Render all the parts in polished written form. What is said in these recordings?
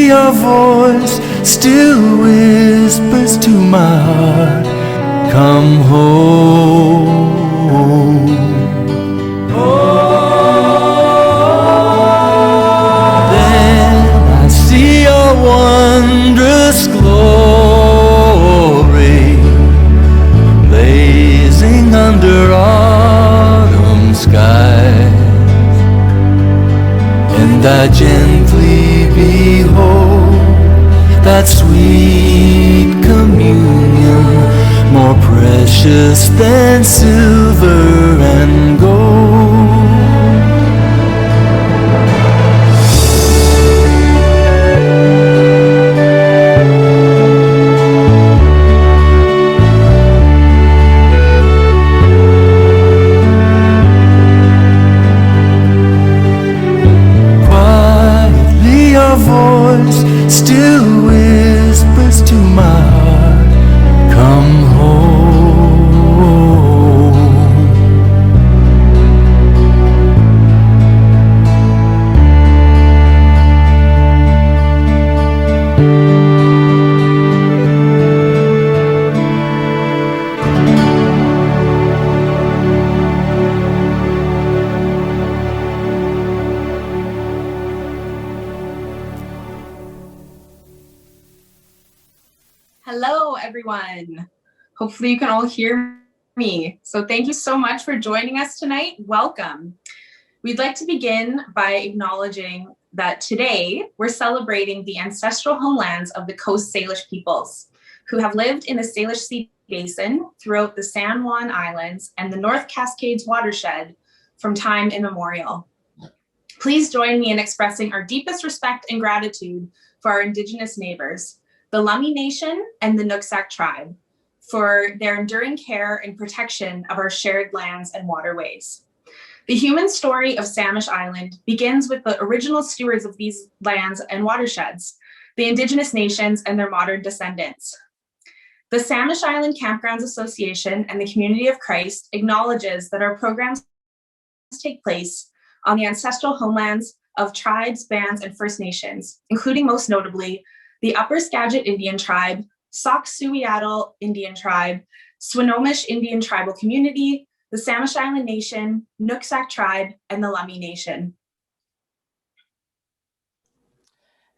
your voice still whispers to my heart, come home. Then I see your wondrous glory blazing under autumn skies, and I gently behold that sweet communion, more precious than silver and gold. Quietly your voice still whispers to my heart, come home. Hello, everyone. Hopefully you can all hear me. So thank you so much for joining us tonight. Welcome. We'd like to begin by acknowledging that today we're celebrating the ancestral homelands of the Coast Salish peoples who have lived in the Salish Sea Basin throughout the San Juan Islands and the North Cascades watershed from time immemorial. Please join me in expressing our deepest respect and gratitude for our Indigenous neighbors, the Lummi Nation and the Nooksack tribe, for their enduring care and protection of our shared lands and waterways. The human story of Samish Island begins with the original stewards of these lands and watersheds, the Indigenous nations and their modern descendants. The Samish Island Campgrounds Association and the Community of Christ acknowledges that our programs take place on the ancestral homelands of tribes, bands, and First Nations, including most notably the Upper Skagit Indian Tribe, Sauk-Suiattle Indian Tribe, Swinomish Indian Tribal Community, the Samish Island Nation, Nooksack Tribe, and the Lummi Nation.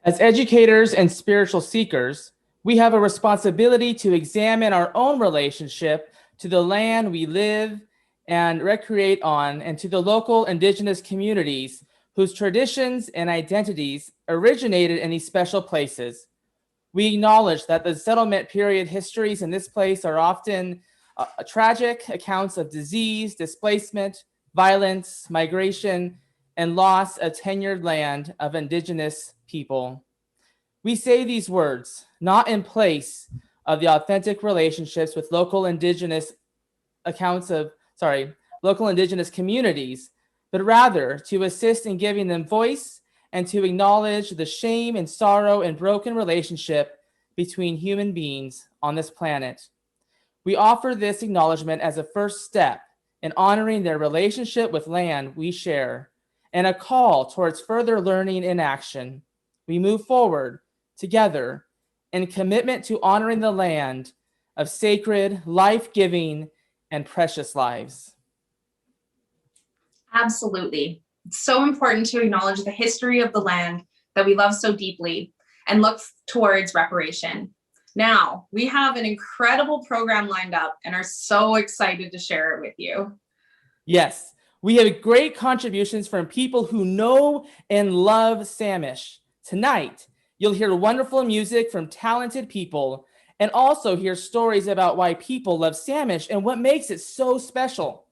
As educators and spiritual seekers, we have a responsibility to examine our own relationship to the land we live and recreate on, and to the local Indigenous communities whose traditions and identities originated in these special places. We acknowledge that the settlement period histories in this place are often tragic accounts of disease, displacement, violence, migration, and loss of tenured land of Indigenous people. We say these words not in place of the authentic relationships with local Indigenous communities, but rather to assist in giving them voice and to acknowledge the shame and sorrow and broken relationship between human beings on this planet. We offer this acknowledgement as a first step in honoring their relationship with land we share, and a call towards further learning in action. We move forward together in commitment to honoring the land of sacred, life-giving, and precious lives. Absolutely. It's so important to acknowledge the history of the land that we love so deeply and look towards reparation. Now, we have an incredible program lined up and are so excited to share it with you. Yes, we have great contributions from people who know and love Samish. Tonight, you'll hear wonderful music from talented people and also hear stories about why people love Samish and what makes it so special.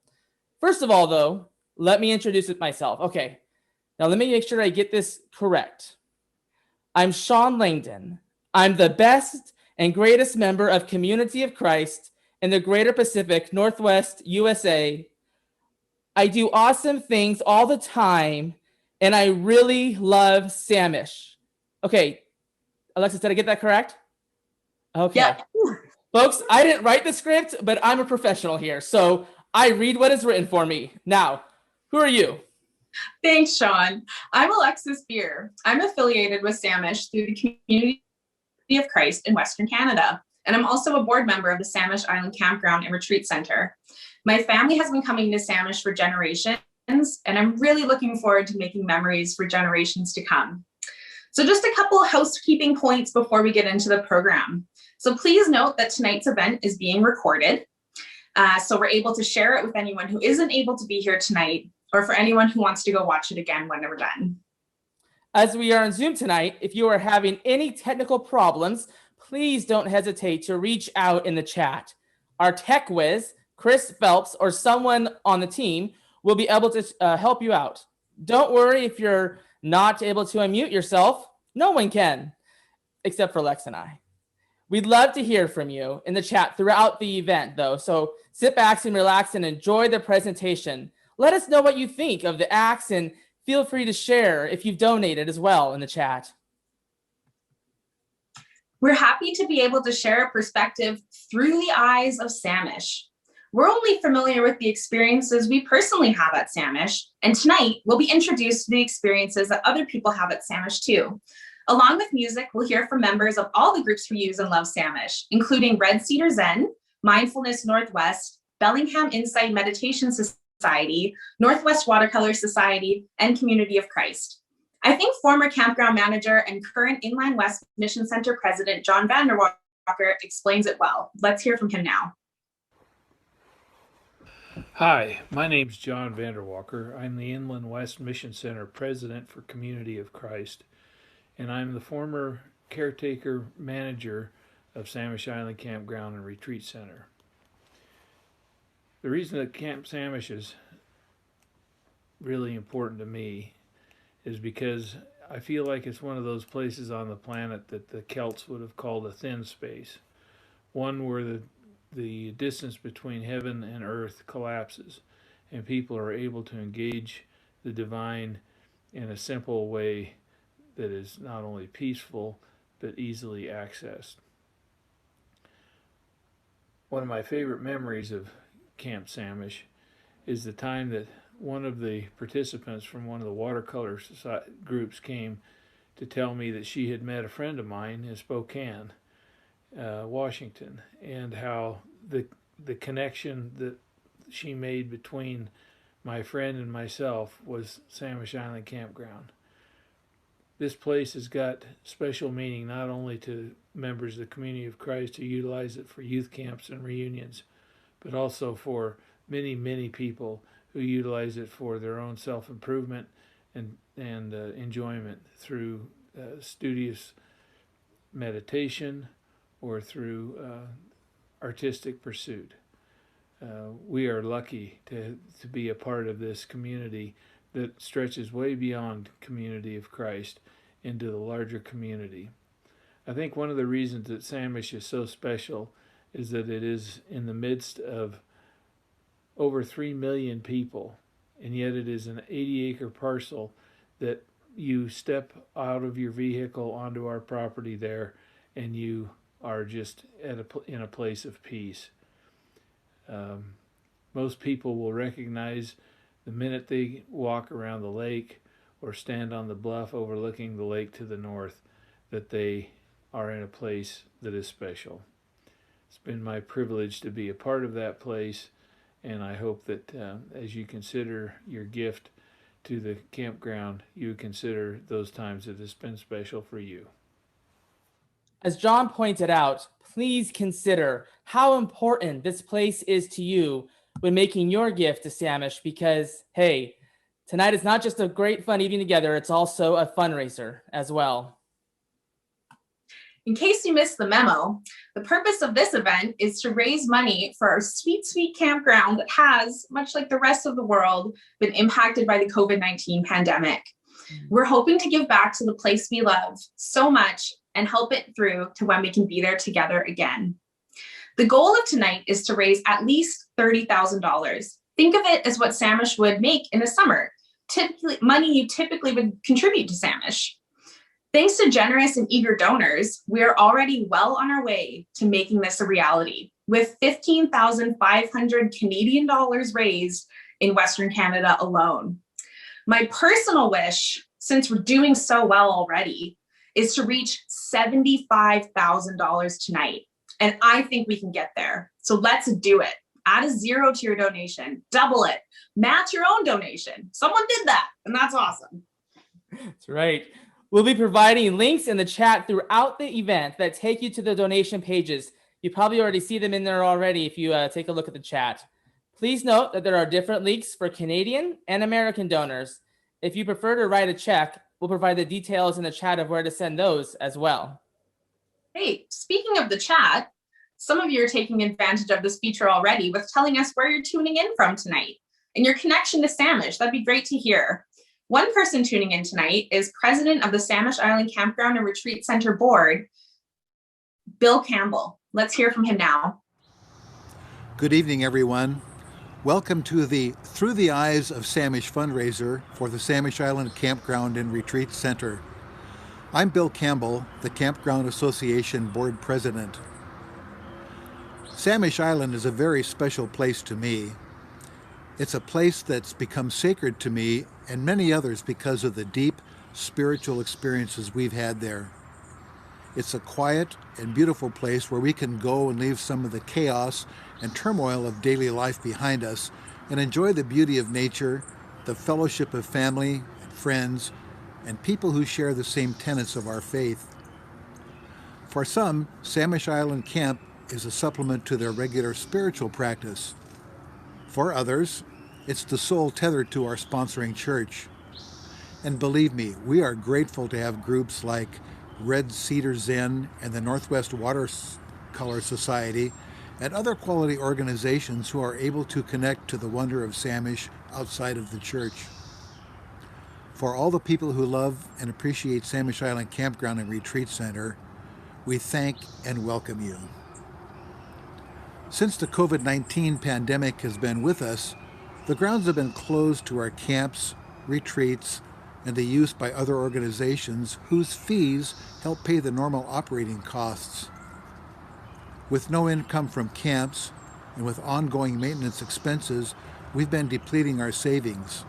First of all, though, let me introduce myself. Okay, now let me make sure I get this correct. I'm Sean Langdon. I'm the best and greatest member of Community of Christ in the Greater Pacific Northwest USA. I do awesome things all the time, and I really love Samish. Okay, Alexis, did I get that correct? Okay. Yeah. Folks, I didn't write the script, but I'm a professional here, so I read what is written for me. Now, who are you? Thanks, Sean. I'm Alexis Beer. I'm affiliated with Samish through the Community of Christ in Western Canada, and I'm also a board member of the Samish Island Campground and Retreat Center. My family has been coming to Samish for generations, and I'm really looking forward to making memories for generations to come. So just a couple of housekeeping points before we get into the program. So please note that tonight's event is being recorded. So we're able to share it with anyone who isn't able to be here tonight, or for anyone who wants to go watch it again when we're done. As we are on Zoom tonight, if you are having any technical problems, please don't hesitate to reach out in the chat. Our tech whiz, Chris Phelps, or someone on the team will be able to help you out. Don't worry if you're not able to unmute yourself. No one can, except for Lex and I. We'd love to hear from you in the chat throughout the event, though. So sit back and relax and enjoy the presentation. Let us know what you think of the acts, and feel free to share if you've donated as well in the chat. We're happy to be able to share a perspective through the eyes of Samish. We're only familiar with the experiences we personally have at Samish, and tonight we'll be introduced to the experiences that other people have at Samish too. Along with music, we'll hear from members of all the groups who use and love Samish, including Red Cedar Zen, Mindfulness Northwest, Bellingham Insight Meditation Society, Northwest Watercolor Society, and Community of Christ. I think former campground manager and current Inland West Mission Center President John Vanderwalker explains it well. Let's hear from him now. Hi, my name's John Vanderwalker. I'm the Inland West Mission Center President for Community of Christ, and I'm the former caretaker manager of Samish Island Campground and Retreat Center. The reason that Camp Samish is really important to me is because I feel like it's one of those places on the planet that the Celts would have called a thin space, one where the distance between heaven and earth collapses and people are able to engage the divine in a simple way that is not only peaceful but easily accessed. One of my favorite memories of Camp Samish is the time that one of the participants from one of the watercolor groups came to tell me that she had met a friend of mine in Spokane, Washington, and how the connection that she made between my friend and myself was Samish Island Campground. This place has got special meaning not only to members of the Community of Christ who utilize it for youth camps and reunions, but also for many, many people who utilize it for their own self-improvement and enjoyment through studious meditation or through artistic pursuit. We are lucky to be a part of this community that stretches way beyond Community of Christ into the larger community. I think one of the reasons that Samish is so special is that it is in the midst of over 3 million people, and yet it is an 80-acre parcel that you step out of your vehicle onto our property there and you are just in a place of peace. Most people will recognize the minute they walk around the lake or stand on the bluff overlooking the lake to the north that they are in a place that is special. It's been my privilege to be a part of that place, and I hope that as you consider your gift to the campground, you consider those times that it's been special for you. As John pointed out, please consider how important this place is to you when making your gift to Samish, because, hey, tonight is not just a great fun evening together, it's also a fundraiser as well. In case you missed the memo, the purpose of this event is to raise money for our sweet, sweet campground that has, much like the rest of the world, been impacted by the COVID-19 pandemic. We're hoping to give back to the place we love so much and help it through to when we can be there together again. The goal of tonight is to raise at least $30,000. Think of it as what Samish would make in a summer, money you typically would contribute to Samish. Thanks to generous and eager donors, we are already well on our way to making this a reality, with 15,500 Canadian dollars raised in Western Canada alone. My personal wish, since we're doing so well already, is to reach $75,000 tonight. And I think we can get there. So let's do it. Add a 0 to your donation, double it, match your own donation. Someone did that, and that's awesome. That's right. We'll be providing links in the chat throughout the event that take you to the donation pages. You probably already see them in there already if you take a look at the chat. Please note that there are different links for Canadian and American donors. If you prefer to write a check, we'll provide the details in the chat of where to send those as well. Hey, speaking of the chat, some of you are taking advantage of this feature already with telling us where you're tuning in from tonight and your connection to Samish. That'd be great to hear. One person tuning in tonight is president of the Samish Island Campground and Retreat Center Board, Bill Campbell. Let's hear from him now. Good evening, everyone. Welcome to the Through the Eyes of Samish fundraiser for the Samish Island Campground and Retreat Center. I'm Bill Campbell, the Campground Association Board President. Samish Island is a very special place to me. It's a place that's become sacred to me and many others because of the deep spiritual experiences we've had there. It's a quiet and beautiful place where we can go and leave some of the chaos and turmoil of daily life behind us and enjoy the beauty of nature, the fellowship of family and friends, and people who share the same tenets of our faith. For some, Samish Island Camp is a supplement to their regular spiritual practice. For others, it's the soul tethered to our sponsoring church. And believe me, we are grateful to have groups like Red Cedar Zen and the Northwest Watercolor Society and other quality organizations who are able to connect to the wonder of Samish outside of the church. For all the people who love and appreciate Samish Island Campground and Retreat Center, we thank and welcome you. Since the COVID-19 pandemic has been with us, the grounds have been closed to our camps, retreats, and the use by other organizations whose fees help pay the normal operating costs. With no income from camps and with ongoing maintenance expenses, we've been depleting our savings.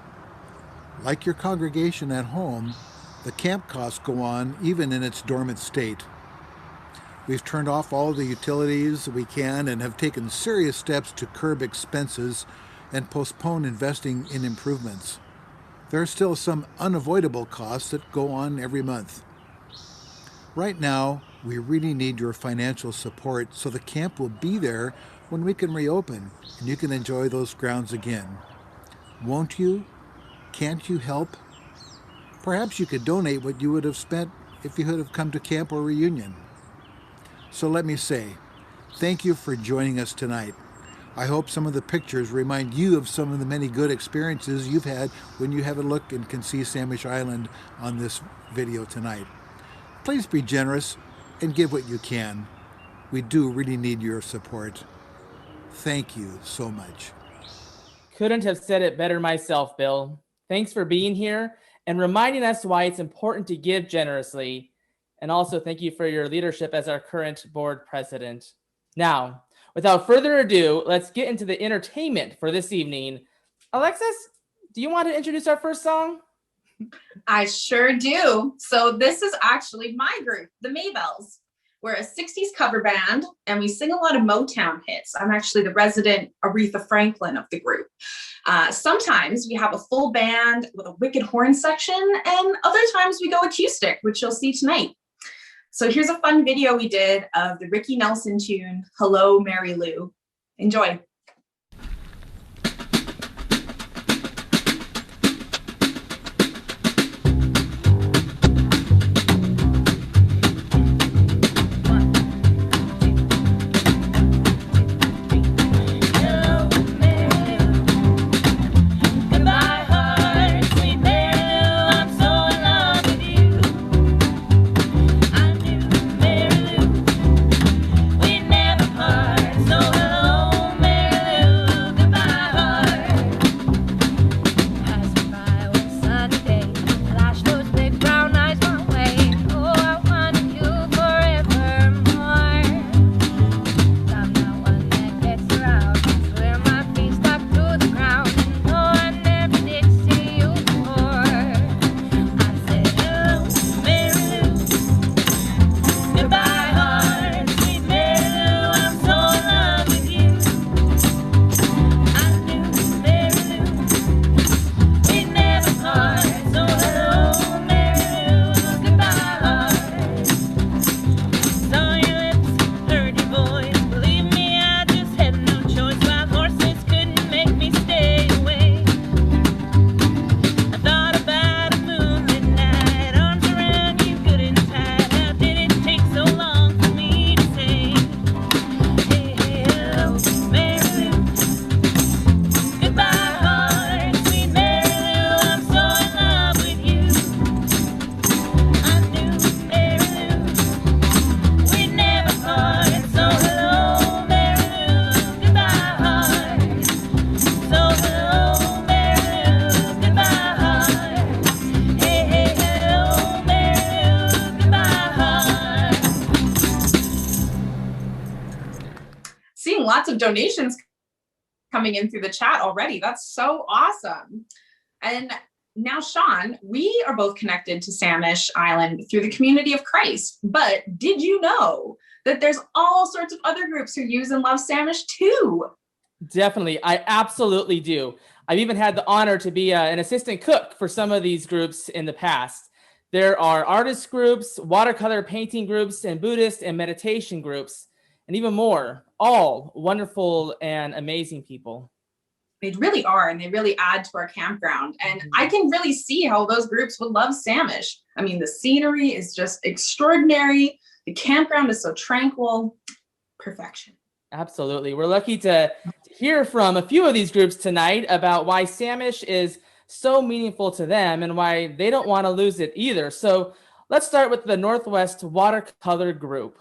Like your congregation at home, the camp costs go on even in its dormant state. We've turned off all the utilities we can and have taken serious steps to curb expenses and postpone investing in improvements. There are still some unavoidable costs that go on every month. Right now, we really need your financial support so the camp will be there when we can reopen and you can enjoy those grounds again. Won't you? Can't you help? Perhaps you could donate what you would have spent if you had have come to camp or reunion. So let me say, thank you for joining us tonight. I hope some of the pictures remind you of some of the many good experiences you've had when you have a look and can see Samish Island on this video tonight. Please be generous and give what you can. We do really need your support. Thank you so much. Couldn't have said it better myself, Bill. Thanks for being here and reminding us why it's important to give generously. And also thank you for your leadership as our current board president. Now, without further ado, let's get into the entertainment for this evening. Alexis, do you want to introduce our first song? I sure do. So this is actually my group, the Maybelles. We're a 60s cover band and we sing a lot of Motown hits. I'm actually the resident Aretha Franklin of the group. Sometimes we have a full band with a wicked horn section and other times we go acoustic, which you'll see tonight. So here's a fun video we did of the Ricky Nelson tune, Hello, Mary Lou. Enjoy. Mary Lou, we never part, so hello, Mary. lots of donations coming in through the chat already. That's so awesome. And now, Sean, we are both connected to Samish Island through the community of Christ. But did you know that there's all sorts of other groups who use and love Samish too? Definitely. I absolutely do. I've even had the honor to be an assistant cook for some of these groups in the past. There are artist groups, watercolor painting groups, and Buddhist and meditation groups, and even more, all wonderful and amazing people. They really are, and they really add to our campground. And I can really see how those groups would love Samish. I mean, the scenery is just extraordinary. The campground is so tranquil. Perfection. Absolutely. We're lucky to hear from a few of these groups tonight about why Samish is so meaningful to them and why they don't want to lose it either. So let's start with the Northwest Watercolor Group.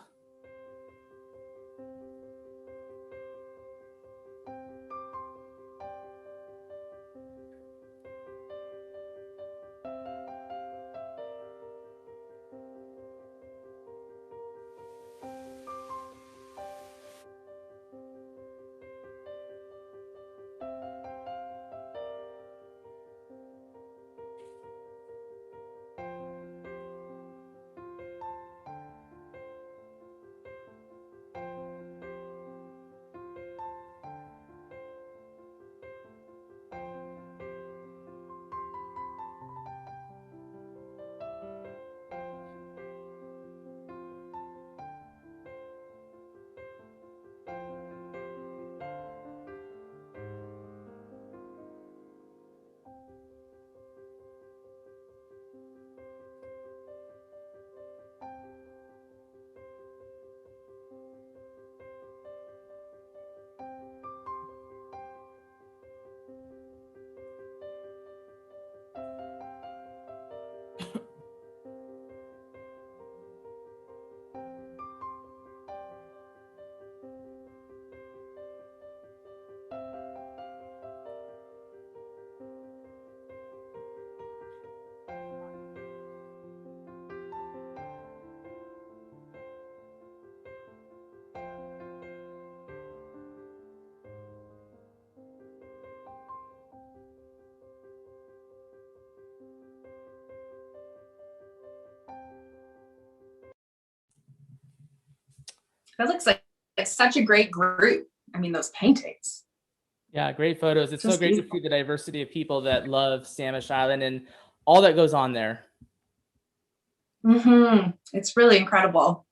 That looks like such a great group. I mean, those paintings. Yeah, great photos. It's so great to see the diversity of people that love Samish Island and all that goes on there. It's really incredible.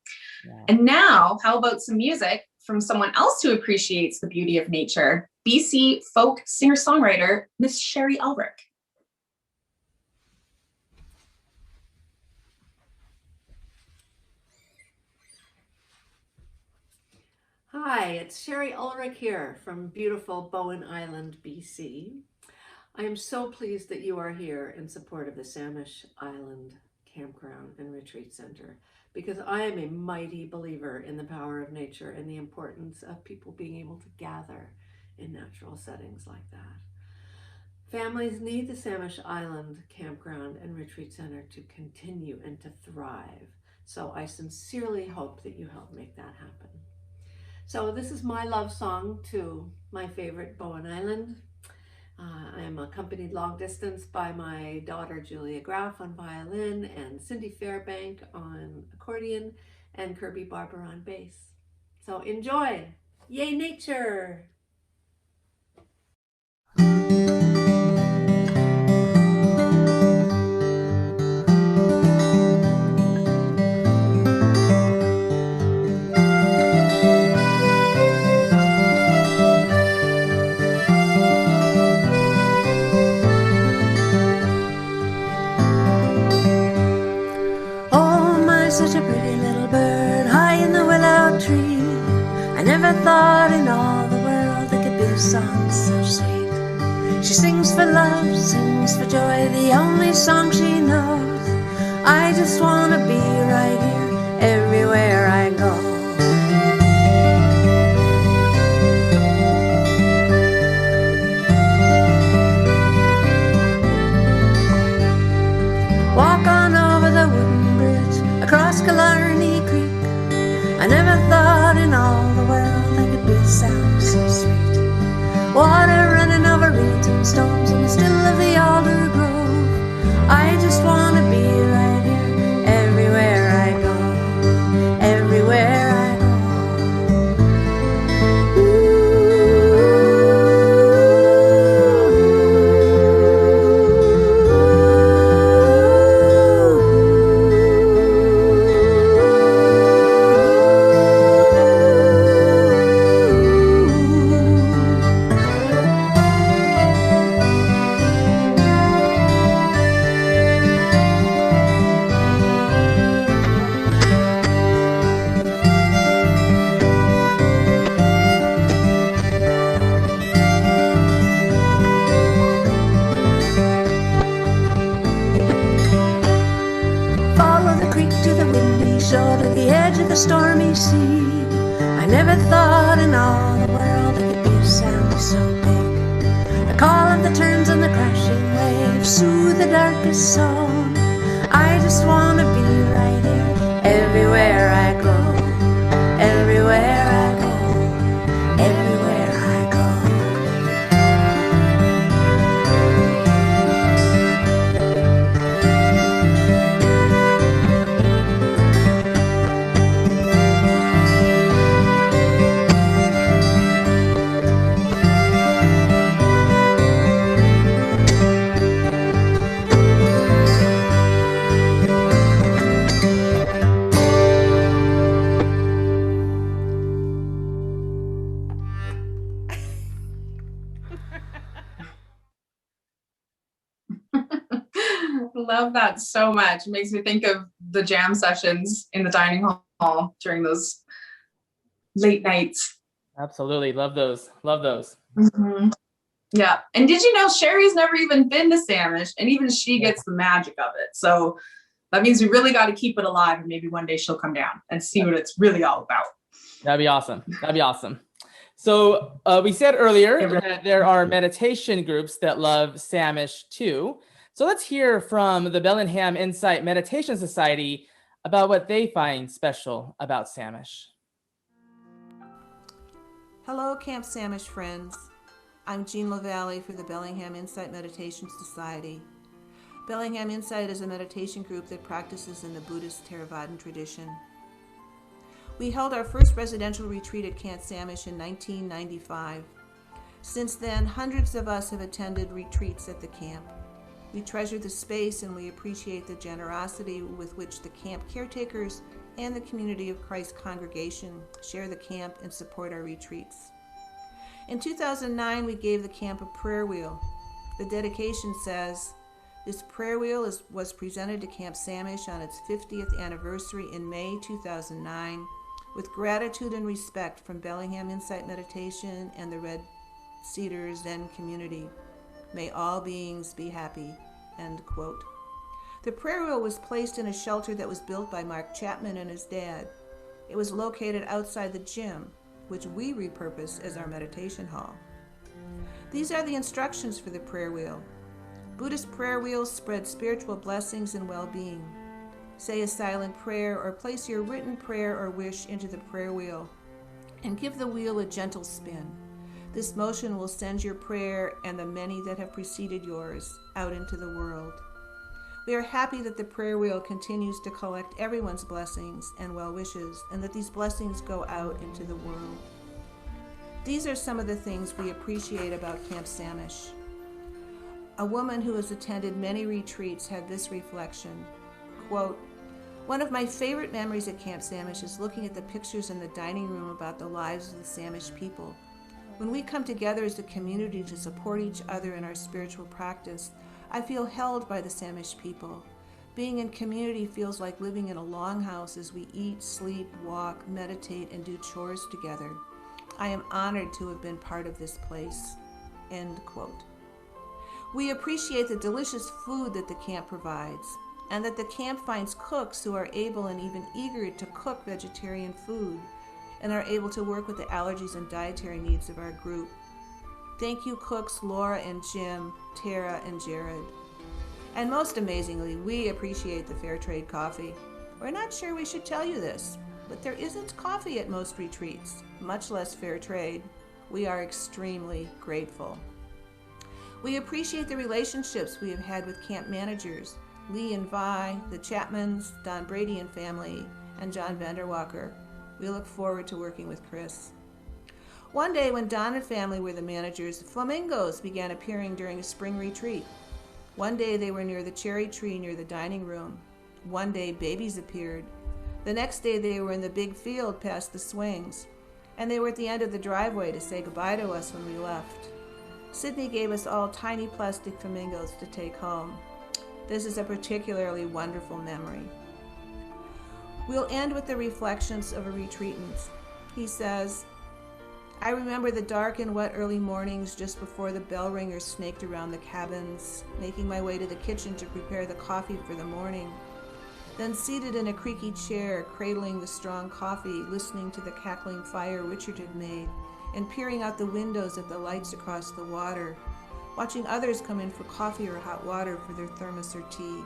Yeah. And now, how about some music from someone else who appreciates the beauty of nature? BC folk singer-songwriter, Miss Shari Ulrich. Hi, it's Shari Ulrich here from beautiful Bowen Island, BC. I am so pleased that you are here in support of the Samish Island Campground and Retreat Center, because I am a mighty believer in the power of nature and the importance of people being able to gather in natural settings like that. Families need the Samish Island Campground and Retreat Center to continue and to thrive. So I sincerely hope that you help make that happen. So this is my love song to my favorite Bowen Island. I am accompanied long distance by my daughter Julia Graff on violin and Cindy Fairbank on accordion and Kirby Barber on bass. So enjoy! Yay nature! Such a pretty little bird high in the willow tree. I never thought in all the world there could be a song so sweet. She sings for love, sings for joy, the only song she knows. I just want to be right here everywhere I go. Walk on over the wooden bridge across Killarney Creek. I never thought in all the world there could be a sound the stormy sea. I never thought in all the world it could be a sound so big. The call of the turns and the crashing waves soothe the darkest soul. I just want to be right here, everywhere I go, everywhere I go, everywhere I go. Love that so much. It makes me think of the jam sessions in the dining hall during those late nights. Absolutely. Love those. Love those. Mm-hmm. Yeah. And did you know Shari's never even been to Samish, and even she gets the magic of it. So that means we really got to keep it alive, and maybe one day she'll come down and see what it's really all about. That'd be awesome. That'd be awesome. So we said earlier that there are meditation groups that love Samish too. So let's hear from the Bellingham Insight Meditation Society about what they find special about Samish. Hello, Camp Samish friends. I'm Jean LaValle for the Bellingham Insight Meditation Society. Bellingham Insight is a meditation group that practices in the Buddhist Theravadan tradition. We held our first residential retreat at Camp Samish in 1995. Since then, hundreds of us have attended retreats at the camp. We treasure the space and we appreciate the generosity with which the camp caretakers and the community of Christ congregation share the camp and support our retreats. In 2009, we gave the camp a prayer wheel. The dedication says, "This prayer wheel was presented to Camp Samish on its 50th anniversary in May 2009 with gratitude and respect from Bellingham Insight Meditation and the Red Cedar Zen community. May all beings be happy." End quote. The prayer wheel was placed in a shelter that was built by Mark Chapman and his dad. It was located outside the gym, which we repurposed as our meditation hall. These are the instructions for the prayer wheel. Buddhist prayer wheels spread spiritual blessings and well-being. Say a silent prayer or place your written prayer or wish into the prayer wheel and give the wheel a gentle spin. This motion will send your prayer and the many that have preceded yours out into the world. We are happy that the prayer wheel continues to collect everyone's blessings and well wishes, and that these blessings go out into the world. These are some of the things we appreciate about Camp Samish. A woman who has attended many retreats had this reflection, quote, "One of my favorite memories at Camp Samish is looking at the pictures in the dining room about the lives of the Samish people. When we come together as a community to support each other in our spiritual practice, I feel held by the Samish people. Being in community feels like living in a longhouse as we eat, sleep, walk, meditate, and do chores together. I am honored to have been part of this place." End quote. We appreciate the delicious food that the camp provides, and that the camp finds cooks who are able and even eager to cook vegetarian food, and are able to work with the allergies and dietary needs of our group. Thank you, cooks Laura and Jim, Tara and Jared. And most amazingly, we appreciate the fair trade coffee. We're not sure we should tell you this, but there isn't coffee at most retreats, much less fair trade. We are extremely grateful. We appreciate the relationships we have had with camp managers, Lee and Vi, the Chapmans, Don Brady and family, and John Vanderwalker. We look forward to working with Chris. One day when Don and family were the managers, flamingos began appearing during a spring retreat. One day they were near the cherry tree near the dining room. One day babies appeared. The next day they were in the big field past the swings. And they were at the end of the driveway to say goodbye to us when we left. Sydney gave us all tiny plastic flamingos to take home. This is a particularly wonderful memory. We'll end with the reflections of a retreatant. He says, "I remember the dark and wet early mornings just before the bell ringers snaked around the cabins, making my way to the kitchen to prepare the coffee for the morning. Then seated in a creaky chair, cradling the strong coffee, listening to the cackling fire Richard had made, and peering out the windows at the lights across the water, watching others come in for coffee or hot water for their thermos or tea.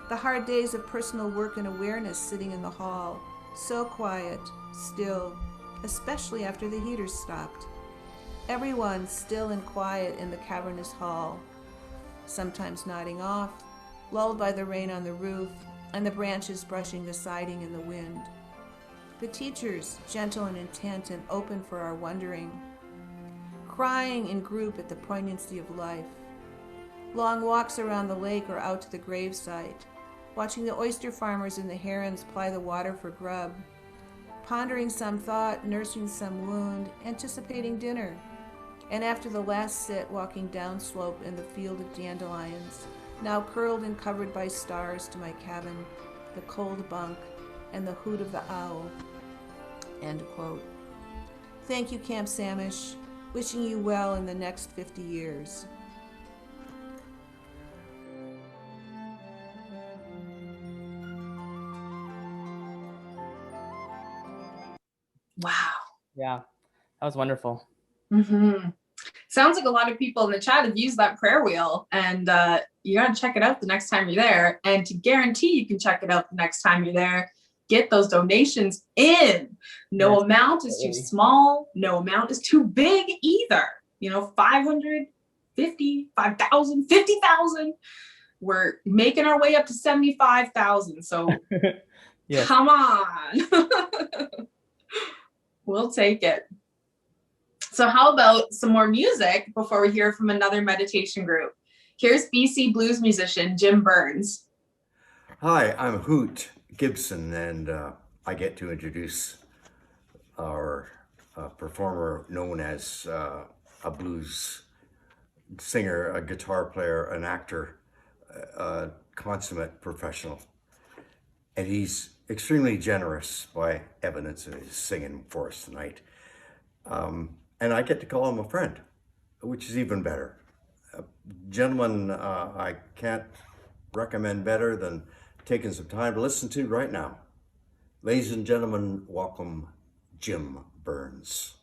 The hard days of personal work and awareness sitting in the hall, so quiet, still, especially after the heaters stopped. Everyone still and quiet in the cavernous hall, sometimes nodding off, lulled by the rain on the roof and the branches brushing the siding in the wind. The teachers, gentle and intent and open for our wondering, crying in group at the poignancy of life. Long walks around the lake or out to the gravesite, watching the oyster farmers and the herons ply the water for grub, pondering some thought, nursing some wound, anticipating dinner, and after the last sit, walking downslope in the field of dandelions, now curled and covered by stars, to my cabin, the cold bunk, and the hoot of the owl. End quote. Thank you, Camp Samish. Wishing you well in the next 50 years. Wow. Yeah, that was wonderful. Mm-hmm. Sounds like a lot of people in the chat have used that prayer wheel, and you got to check it out the next time you're there. And to guarantee you can check it out the next time you're there, get those donations in. No Yes, amount is too small. No amount is too big either. You know, 500, 50, 5,000, 50,000. We're making our way up to 75,000. So Yes. come on. We'll take it. So how about some more music before we hear from another meditation group? Here's BC blues musician Jim Byrnes. Hi, I'm Hoot Gibson, and I get to introduce our performer known as a blues singer, a guitar player, an actor, a consummate professional. And he's extremely generous by evidence of his singing for us tonight. And I get to call him a friend, which is even better. A gentleman I can't recommend better than taking some time to listen to right now. Ladies and gentlemen, welcome Jim Byrnes.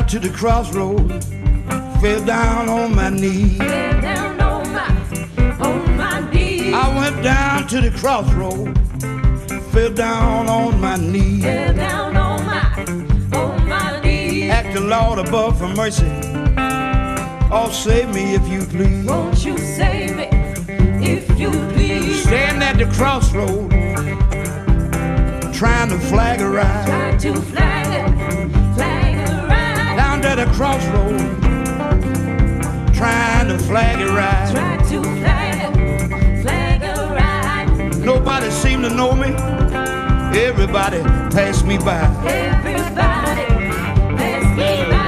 To the crossroads, fell down on my knees. Fell down on my knees. I went down to the crossroads, fell down on my knees. Fell down on my knees. Ask the Lord above for mercy. Oh, save me if you please. Won't you save me if you please? Stand at the crossroads, trying to flag a ride. Try to flag a ride. Down to the crossroads, trying to flag a ride. Try to flag a ride. Nobody seemed to know me. Everybody passed me by. Everybody passed me by.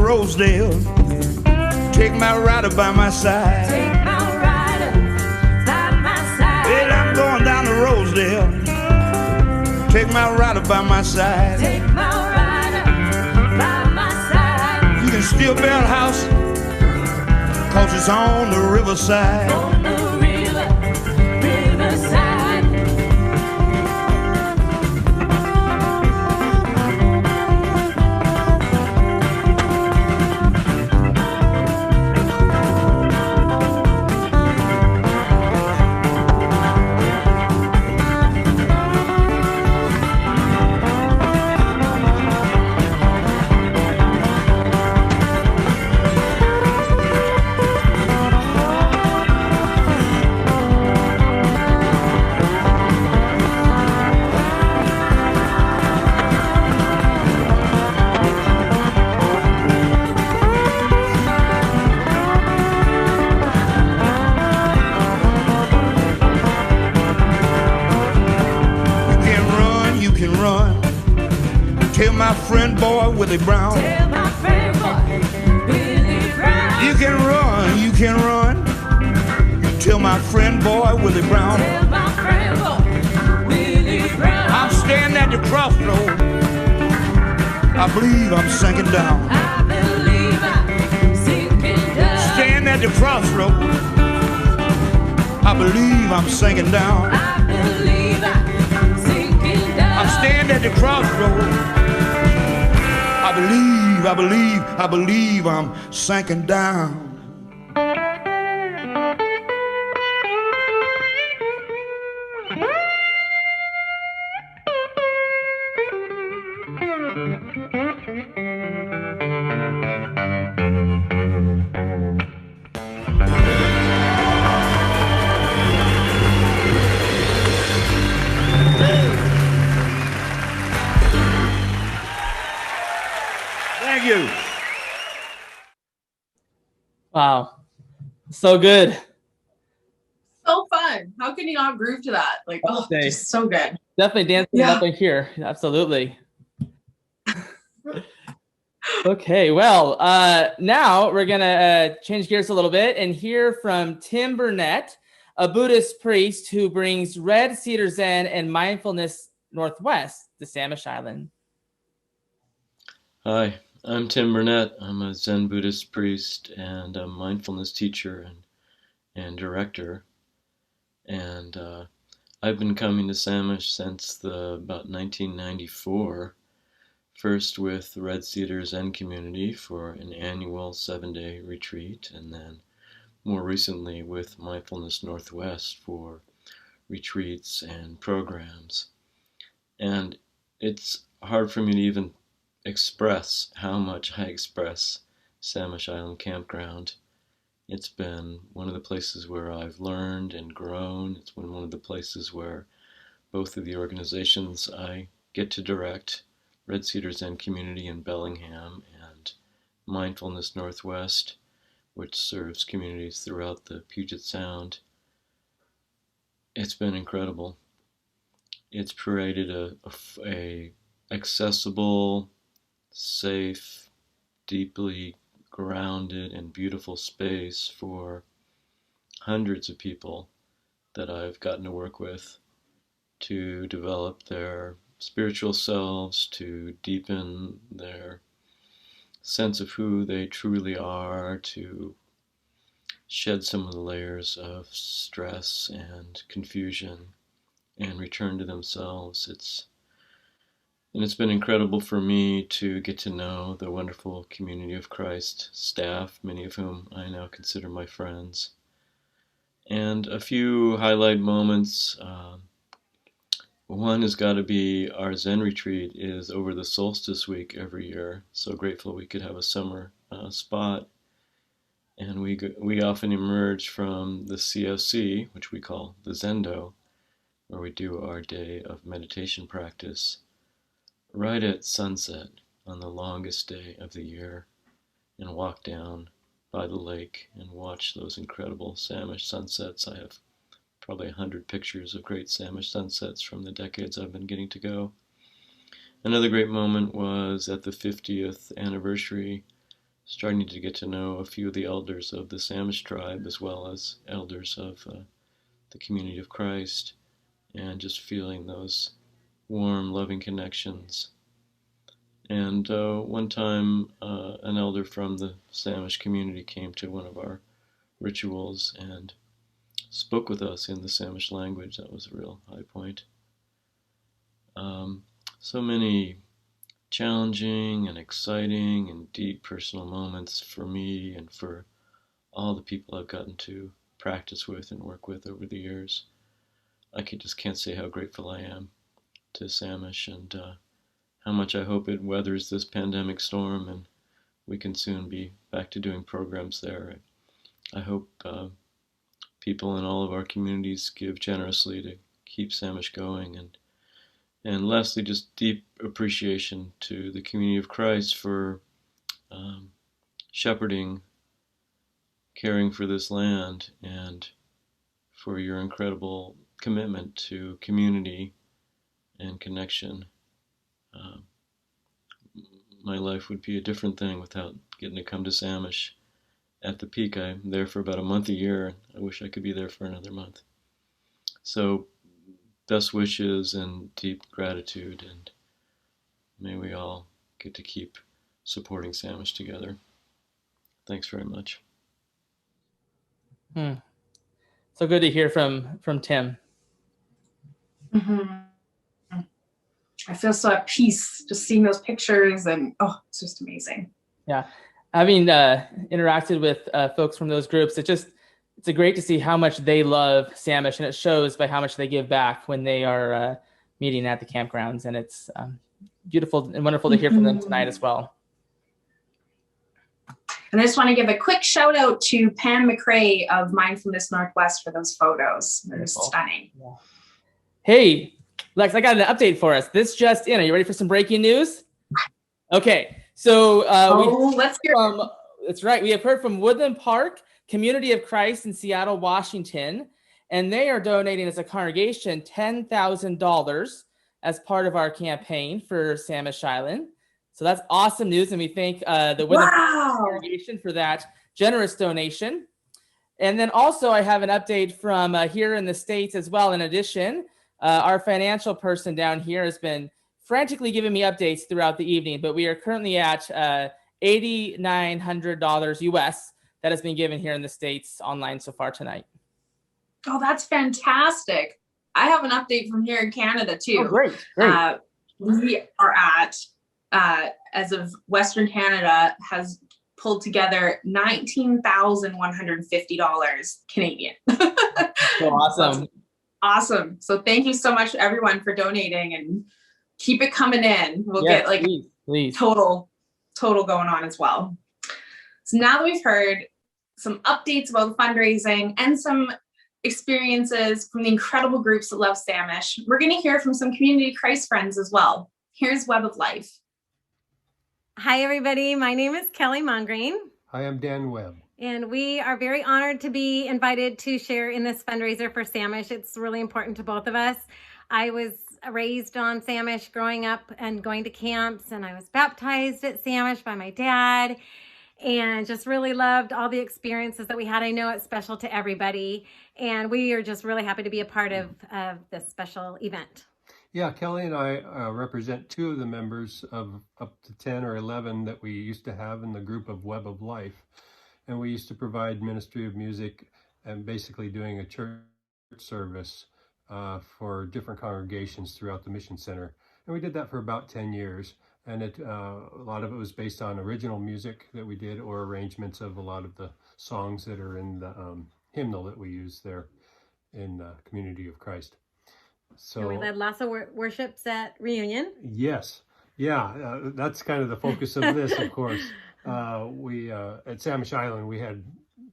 Rosedale. Take my rider by my side. Take my rider by my side. Well, I'm going down to Rosedale. Take my rider by my side. Take my rider by my side. You can still build a house, 'cause it's on the riverside. On the riverside. Tell my friend boy Willie Brown. Tell my friend boy Willie Brown. You can run, you can run. Tell my friend boy Willie Brown. Tell my friend boy Willie Brown. I'm standing at the crossroad. I believe I'm sinking down. I believe I'm sinking down. Standing at the crossroad. I believe I'm sinking down. I believe I'm sinking down. I'm standing at the crossroad. I believe I'm sinking down. Thank you. Wow. So good. So fun. How can you not groove to that? Like, oh, Okay. just so good. Definitely dancing Yeah. up in here. Absolutely. Okay, well, now we're going to change gears a little bit and hear from Tim Burnett, a Buddhist priest who brings Red Cedar Zen and Mindfulness Northwest to Samish Island. Hi, I'm Tim Burnett. I'm a Zen Buddhist priest and a mindfulness teacher and director. And I've been coming to Samish since about 1994, first with the Red Cedar Zen community for an annual 7-day retreat, and then more recently with Mindfulness Northwest for retreats and programs. And it's hard for me to even express how much I express Samish Island Campground. It's been one of the places where I've learned and grown. It's been one of the places where both of the organizations I get to direct, Red Cedar Zen Community in Bellingham and Mindfulness Northwest, which serves communities throughout the Puget Sound. It's been incredible. It's created a accessible, safe, deeply grounded and beautiful space for hundreds of people that I've gotten to work with to develop their spiritual selves, to deepen their sense of who they truly are, to shed some of the layers of stress and confusion and return to themselves. It's been incredible for me to get to know the wonderful Community of Christ staff, many of whom I now consider my friends. And a few highlight moments. One has got to be our Zen retreat is over the solstice week every year. So grateful we could have a summer spot. And we often emerge from the COC, which we call the Zendo, where we do our day of meditation practice right at sunset on the longest day of the year, and walk down by the lake and watch those incredible Samish sunsets. I have probably 100 pictures of great Samish sunsets from the decades I've been getting to go. Another great moment was at the 50th anniversary starting to get to know a few of the elders of the Samish tribe, as well as elders of the Community of Christ, and just feeling those warm, loving connections. And one time, an elder from the Samish community came to one of our rituals and spoke with us in the Samish language. That was a real high point. So many challenging and exciting and deep personal moments for me and for all the people I've gotten to practice with and work with over the years. I just can't say how grateful I am to Samish, and how much I hope it weathers this pandemic storm and we can soon be back to doing programs there. I hope people in all of our communities give generously to keep Samish going. And lastly, just deep appreciation to the Community of Christ for shepherding, caring for this land, and for your incredible commitment to community and connection. My life would be a different thing without getting to come to Samish. At the peak, I'm there for about a month a year. I wish I could be there for another month. So best wishes and deep gratitude, and may we all get to keep supporting Samish together. Thanks very much. So good to hear from Tim. I feel so at peace just seeing those pictures, and it's just amazing. Yeah, having interacted with folks from those groups, it's great to see how much they love Samish, and it shows by how much they give back when they are meeting at the campgrounds, and it's beautiful and wonderful to hear from them tonight as well. And I just want to give a quick shout out to Pam McRae of Mindfulness Northwest for those photos. They're stunning. Yeah. Hey, Lex, I got an update for us. This just in. Are you ready for some breaking news? Okay, so let's hear it. That's right. We have heard from Woodland Park Community of Christ in Seattle, Washington, and they are donating as a congregation $10,000 as part of our campaign for Samish Island. So that's awesome news, and we thank the Woodland Park congregation for that generous donation. And then also I have an update from here in the States as well. In addition, our financial person down here has been frantically giving me updates throughout the evening, but we are currently at $8,900 US that has been given here in the States online so far tonight. Oh, that's fantastic. I have an update from here in Canada too. Oh, great. We are at, as of Western Canada, has pulled together $19,150 Canadian. So awesome. Awesome. So thank you so much everyone for donating, and keep it coming in. We'll get please. total going on as well. So now that we've heard some updates about the fundraising and some experiences from the incredible groups that love Samish, we're going to hear from some Community Christ friends as well. Here's Webb of Life. Hi, everybody. My name is Kelly Mongrain. Hi, I'm Dan Webb. And we are very honored to be invited to share in this fundraiser for Samish. It's really important to both of us. I was raised on Samish growing up and going to camps, and I was baptized at Samish by my dad, and just really loved all the experiences that we had. I know it's special to everybody, and we are just really happy to be a part of this special event. Yeah, Kelly and I represent two of the members of up to 10 or 11 that we used to have in the group of Webb of Life. And we used to provide ministry of music and basically doing a church service for different congregations throughout the Mission Center. And we did that for about 10 years. And a lot of it was based on original music that we did, or arrangements of a lot of the songs that are in the hymnal that we use there in Community of Christ. So and we led lots of worships at Reunion. Yes. Yeah, that's kind of the focus of this, of course. We at Samish Island, we had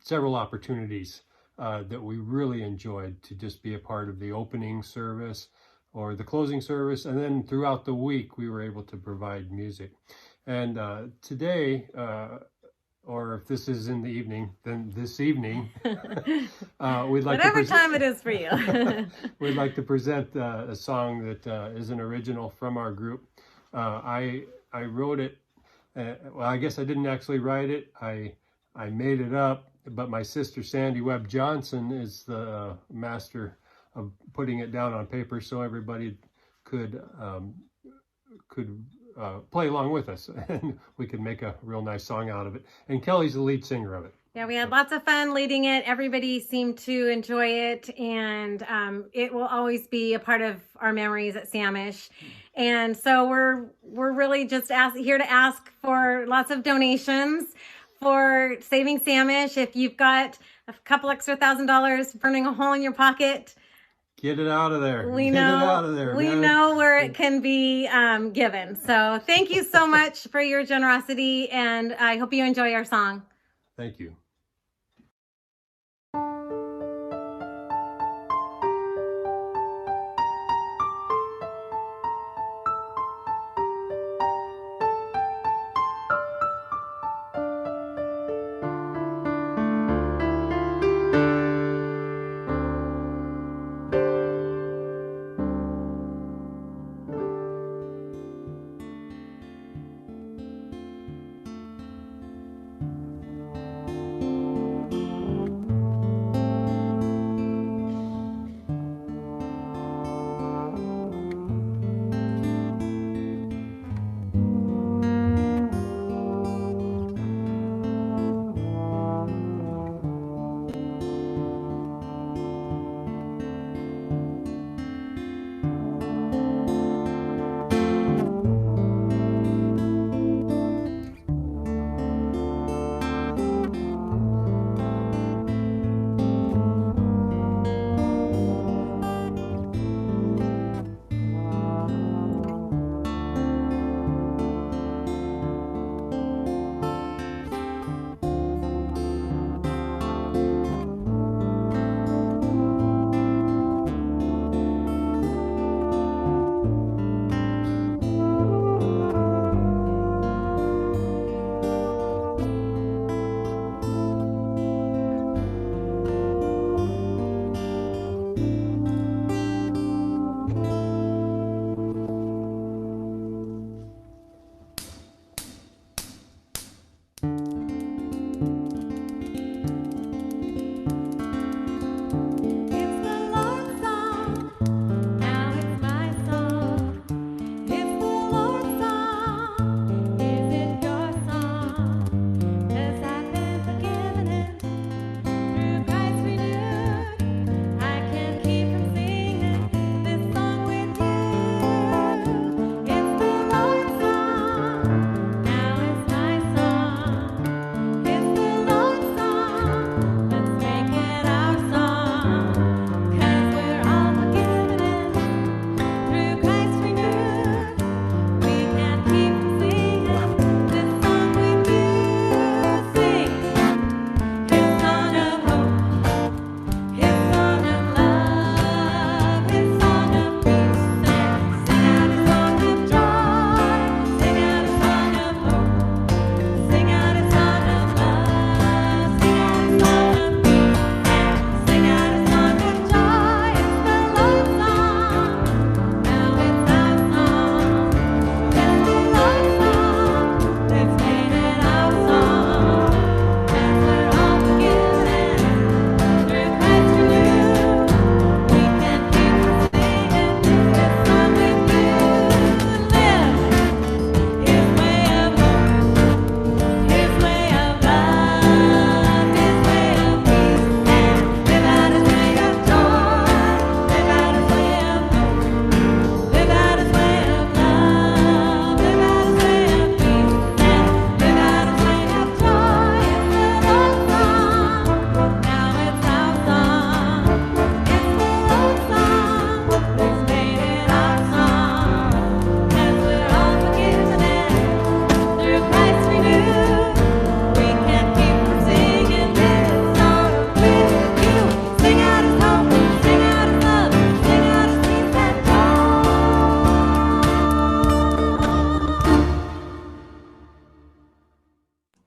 several opportunities that we really enjoyed to just be a part of the opening service or the closing service. And then throughout the week, we were able to provide music. And today, or if this is in the evening, then this evening, we'd like whatever time it is for you. We'd like to present a song that is an original from our group. I wrote it Well, I guess I didn't actually write it. I made it up, but my sister Sandy Webb Johnson is the master of putting it down on paper so everybody could play along with us, and we could make a real nice song out of it. And Kelly's the lead singer of it. Yeah, we had lots of fun leading it. Everybody seemed to enjoy it, and it will always be a part of our memories at Samish. And so we're really just here to ask for lots of donations for Saving Samish. If you've got a couple extra $1,000 burning a hole in your pocket, get it out of there. We Get know, it out of there. we man. know where it can be given. So thank you so much for your generosity, and I hope you enjoy our song. Thank you.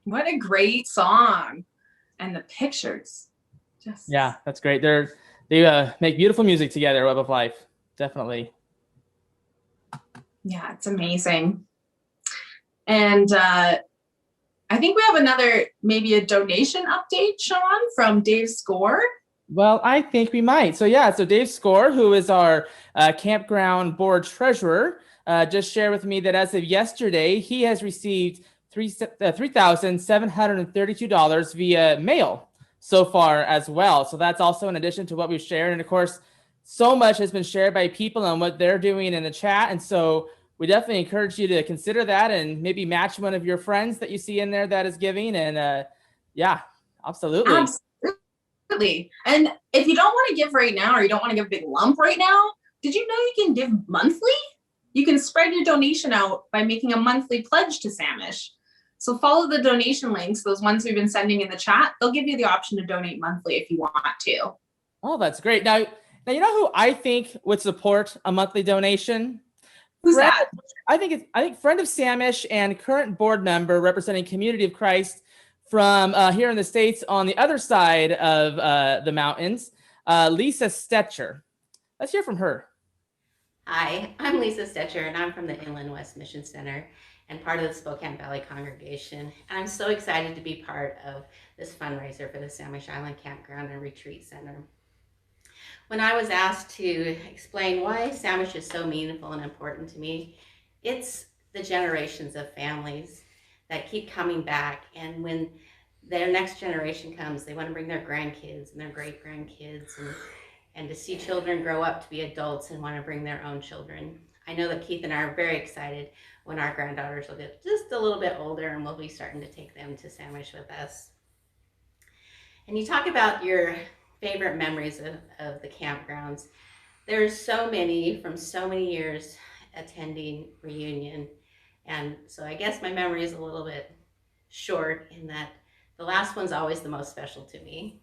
What a great song. And the pictures. Just Yeah, that's great. They make beautiful music together, Webb of Life. Definitely. Yeah, it's amazing. And I think we have maybe a donation update, Sean, from Dave Score. Well, I think we might. So Dave Score, who is our campground board treasurer, just shared with me that as of yesterday, he has received $3,732 via mail so far as well. So that's also in addition to what we've shared. And of course, so much has been shared by people on what they're doing in the chat. And so we definitely encourage you to consider that and maybe match one of your friends that you see in there that is giving. And absolutely. Absolutely. And if you don't want to give right now, or you don't want to give a big lump right now, did you know you can give monthly? You can spread your donation out by making a monthly pledge to Samish. So follow the donation links, those ones we've been sending in the chat. They'll give you the option to donate monthly if you want to. Oh, that's great. Now you know who I think would support a monthly donation? Who's that? I think friend of Samish and current board member representing Community of Christ from here in the States on the other side of the mountains, Lisa Stetcher. Let's hear from her. Hi, I'm Lisa Stetcher, and I'm from the Inland West Mission Center and part of the Spokane Valley congregation. And I'm so excited to be part of this fundraiser for the Samish Island Campground and Retreat Center. When I was asked to explain why Samish is so meaningful and important to me, it's the generations of families that keep coming back. And when their next generation comes, they want to bring their grandkids and their great-grandkids and to see children grow up to be adults and want to bring their own children. I know that Keith and I are very excited when our granddaughters will get just a little bit older and we'll be starting to take them to Samish with us. And you talk about your favorite memories of the campgrounds. There's so many from so many years attending reunion. And so I guess my memory is a little bit short in that the last one's always the most special to me.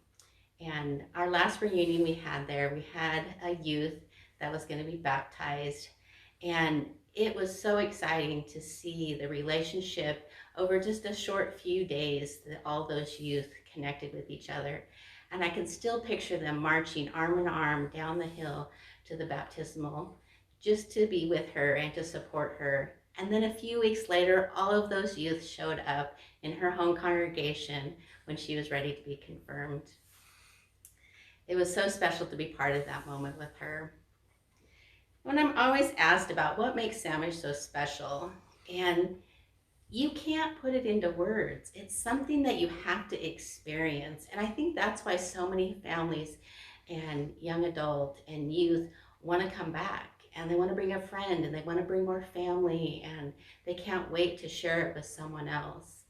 And our last reunion we had there, we had a youth that was going to be baptized. And it was so exciting to see the relationship over just a short few days that all those youth connected with each other. And I can still picture them marching arm in arm down the hill to the baptismal just to be with her and to support her. And then a few weeks later, all of those youth showed up in her home congregation when she was ready to be confirmed. It was so special to be part of that moment with her. When I'm always asked about what makes Samish so special, and you can't put it into words. It's something that you have to experience. And I think that's why so many families and young adult and youth want to come back, and they want to bring a friend, and they want to bring more family, and they can't wait to share it with someone else.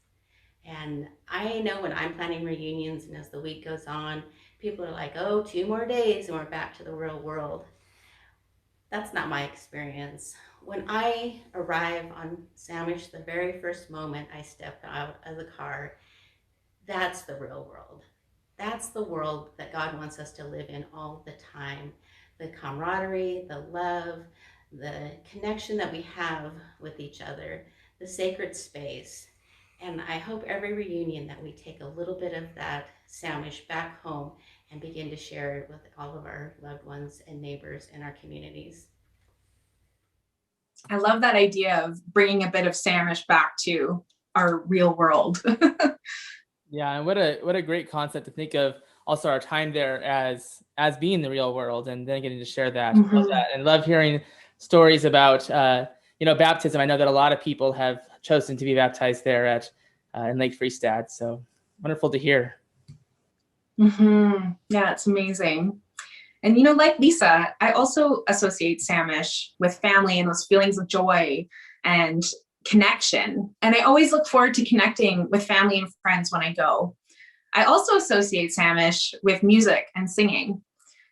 And I know when I'm planning reunions and as the week goes on, people are like, oh, 2 more days and we're back to the real world. That's not my experience. When I arrive on Samish, the very first moment I step out of the car, that's the real world. That's the world that God wants us to live in all the time. The camaraderie, the love, the connection that we have with each other, the sacred space. And I hope every reunion that we take a little bit of that Samish back home and begin to share it with all of our loved ones and neighbors in our communities. I love that idea of bringing a bit of Samish back to our real world. Yeah, and what a great concept to think of. Also, our time there as being the real world, and then getting to share that. Mm-hmm. Love that, and love hearing stories about baptism. I know that a lot of people have chosen to be baptized there at in Lake Freestad. So wonderful to hear. Mm-hmm. Yeah, it's amazing. And like Lisa, I also associate Samish with family and those feelings of joy and connection. And I always look forward to connecting with family and friends when I go. I also associate Samish with music and singing.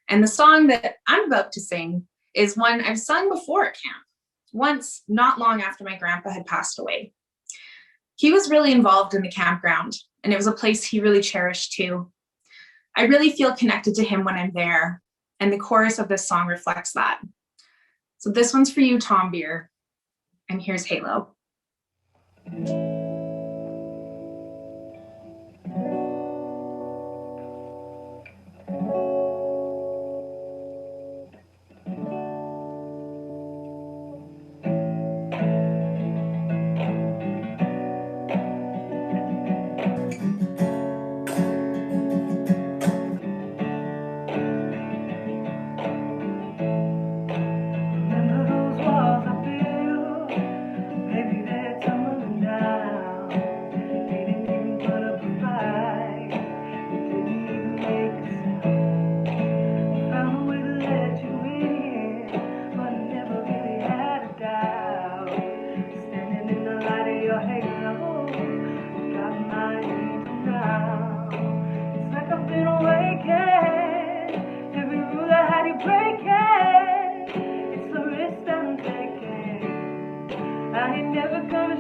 And the song that I'm about to sing is one I've sung before at camp, once not long after my grandpa had passed away. He was really involved in the campground, and it was a place he really cherished too. I really feel connected to him when I'm there, and the chorus of this song reflects that. So this one's for you, Tom Beer, and here's Halo.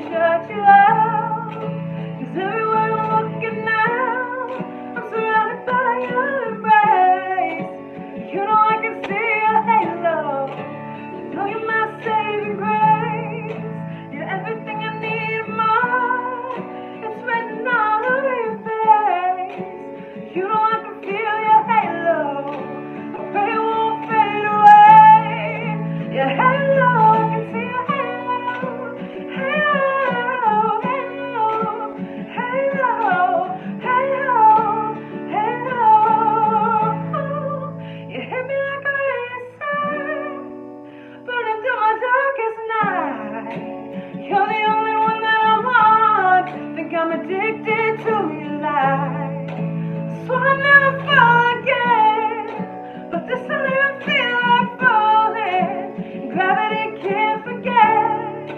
shut you out. 'Cause everywhere I'm looking now, I'm surrounded by your embrace. You know I can see your halo. You know you're my saving grace. You're everything I need and more. It's written all over your face. You know I can feel your halo. I pray it won't fade away. Your halo, I can see your halo. Halo, halo, halo, halo, halo. You hit me like a ray of sun, burning through my darkest night. You're the only one that I want. Think I'm addicted to your light. So I'll never fall again, but this don't even feel like falling. Gravity can't forget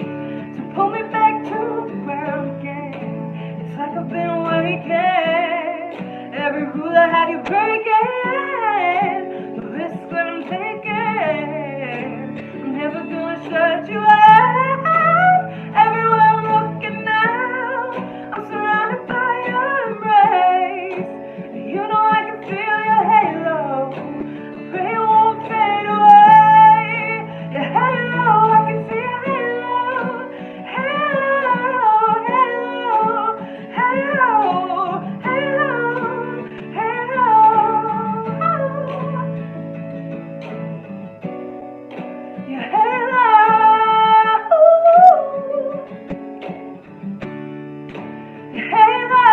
to pull me back to the ground again. It's like I've been awakened. Every rule I had you breaking, the risk that I'm taking, I'm never gonna shut you out. Everywhere I'm looking now, I'm surrounded by your embrace. You know I can feel your halo. I pray it won't fade away. Your halo, I can see your halo. Halo, halo, halo, halo, halo. Your halo. Your halo.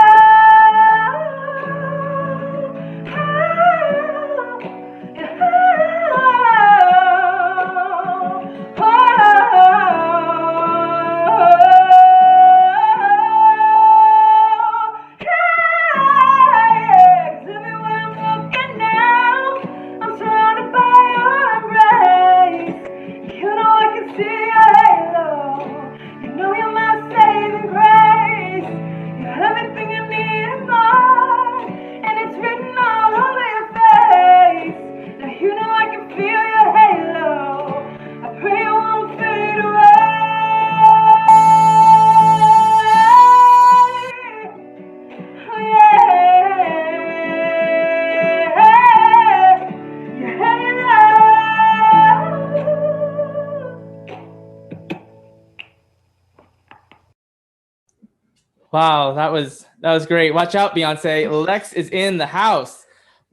Wow, that was great. Watch out, Beyonce. Lex is in the house,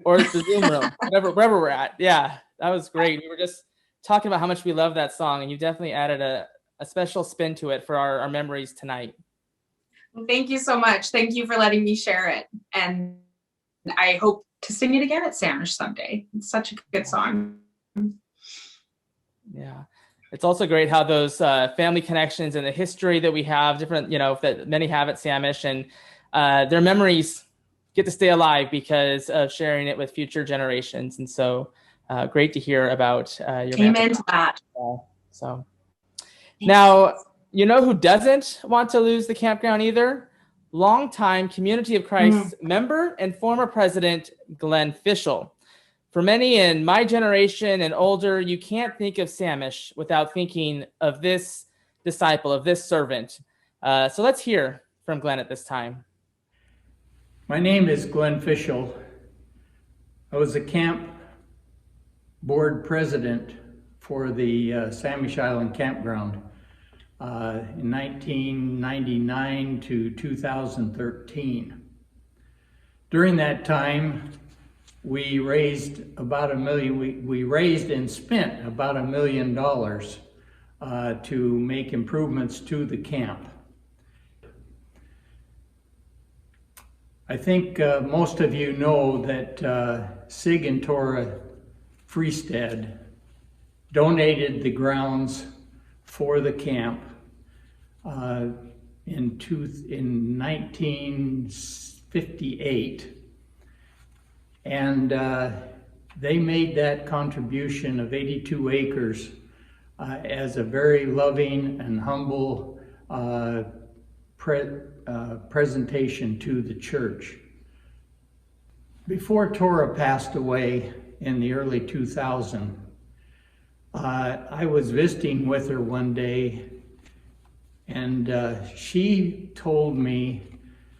or it's the Zoom room, wherever we're at. Yeah, that was great. We were just talking about how much we love that song, and you definitely added a special spin to it for our memories tonight. Thank you so much. Thank you for letting me share it. And I hope to sing it again at Samish someday. It's such a good song. Yeah. It's also great how those family connections and the history that we have, different, that many have at Samish, and their memories get to stay alive because of sharing it with future generations. And so great to hear about your Amen to that. So now, you know who doesn't want to lose the campground either? Longtime Community of Christ member and former president, Glenn Fischel. For many in my generation and older, you can't think of Samish without thinking of this disciple, of this servant. So let's hear from Glenn at this time. My name is Glenn Fischel. I was the camp board president for the Samish Island Campground in 1999 to 2013. During that time, we raised about $1 million. We raised and spent about $1 million to make improvements to the camp. I think most of you know that Sig and Tora Freestead donated the grounds for the camp in 1958. And they made that contribution of 82 acres as a very loving and humble presentation to the church. Before Tora passed away in the early 2000s, I was visiting with her one day, And she told me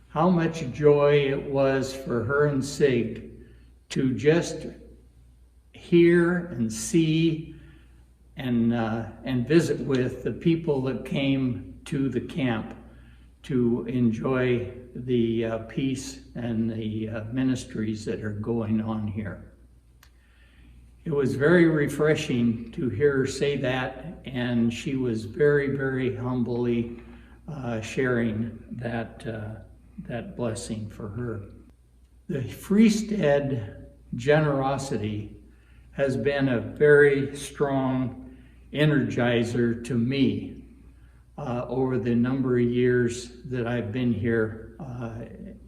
how much joy it was for her and Sig to just hear and see and visit with the people that came to the camp to enjoy the peace and the ministries that are going on here. It was very refreshing to hear her say that, and she was very, very humbly sharing that blessing for her. The Freestead generosity has been a very strong energizer to me over the number of years that I've been here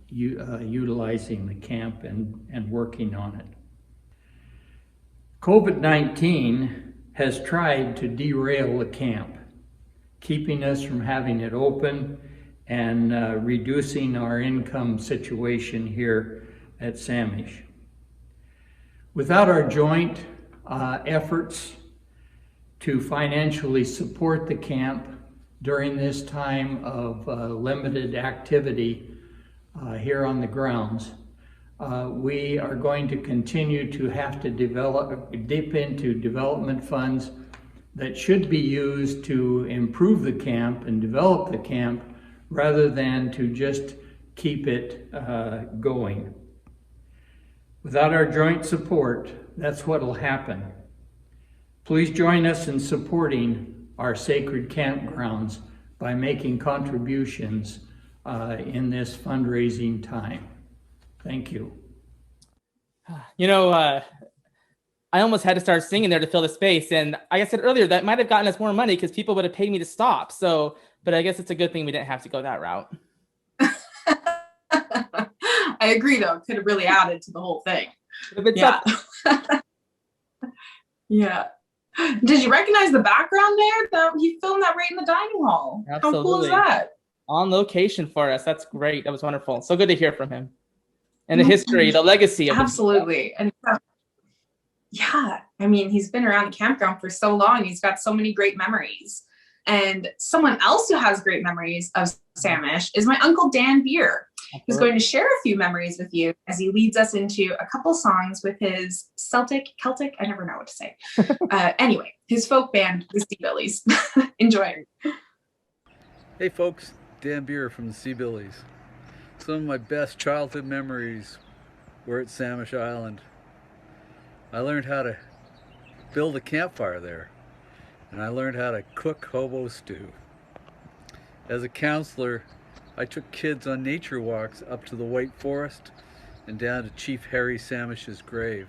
utilizing the camp and working on it. COVID-19 has tried to derail the camp, keeping us from having it open and reducing our income situation here at Samish. Without our joint efforts to financially support the camp during this time of limited activity here on the grounds, we are going to continue to have to dip into development funds that should be used to improve the camp and develop the camp rather than to just keep it going. Without our joint support, that's what will happen. Please join us in supporting our sacred campgrounds by making contributions in this fundraising time. Thank you. You know, I almost had to start singing there to fill the space. And like I said earlier, that might have gotten us more money because people would have paid me to stop. So, but I guess it's a good thing we didn't have to go that route. I agree, though. It could have really added to the whole thing. Yeah. Yeah. Did you recognize the background there? He filmed that right in the dining hall. Absolutely. How cool is that? On location for us. That's great. That was wonderful. So good to hear from him. And the history, the legacy of absolutely. And yeah, I mean, he's been around the campground for so long. He's got so many great memories. And someone else who has great memories of Samish is my uncle Dan Beer, who's going to share a few memories with you as he leads us into a couple songs with his Celtic, I never know what to say. Anyway, his folk band, the Seabillys. Enjoy. Hey folks, Dan Beer from the Seabillys. Some of my best childhood memories were at Samish Island. I learned how to build a campfire there, and I learned how to cook hobo stew. As a counselor, I took kids on nature walks up to the White Forest and down to Chief Harry Samish's grave.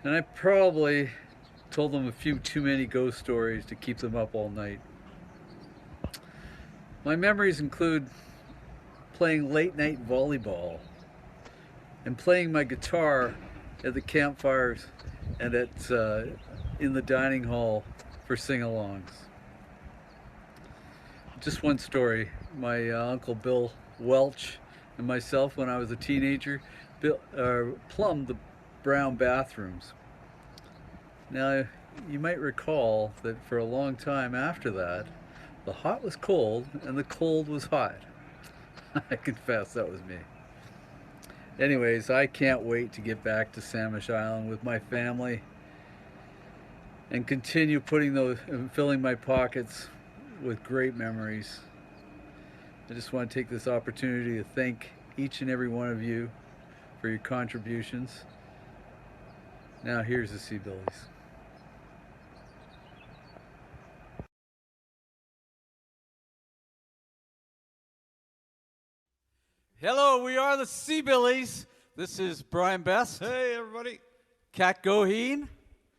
And I probably told them a few too many ghost stories to keep them up all night. My memories include playing late night volleyball and playing my guitar at the campfires and in the dining hall for sing-alongs. Just one story. My Uncle Bill Welch and myself, when I was a teenager, plumbed the brown bathrooms. Now, you might recall that for a long time after that, the hot was cold and the cold was hot. I confess that was me. Anyways, I can't wait to get back to Samish Island with my family and continue filling my pockets with great memories. I just want to take this opportunity to thank each and every one of you for your contributions. Now here's the Seabillys. Hello, we are the Seabillys. This is Brian Best. Hey, everybody. Kat Goheen.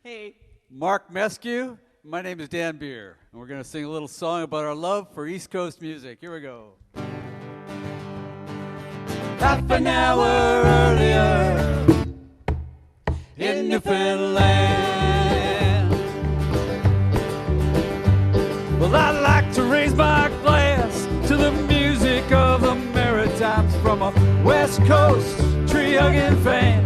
Hey. Mark Mescue. My name is Dan Beer, and we're going to sing a little song about our love for East Coast music. Here we go. Half an hour earlier in Newfoundland. Well, I'd like to raise my glass to the music of the Maritimes from a West Coast tree-hugging fan.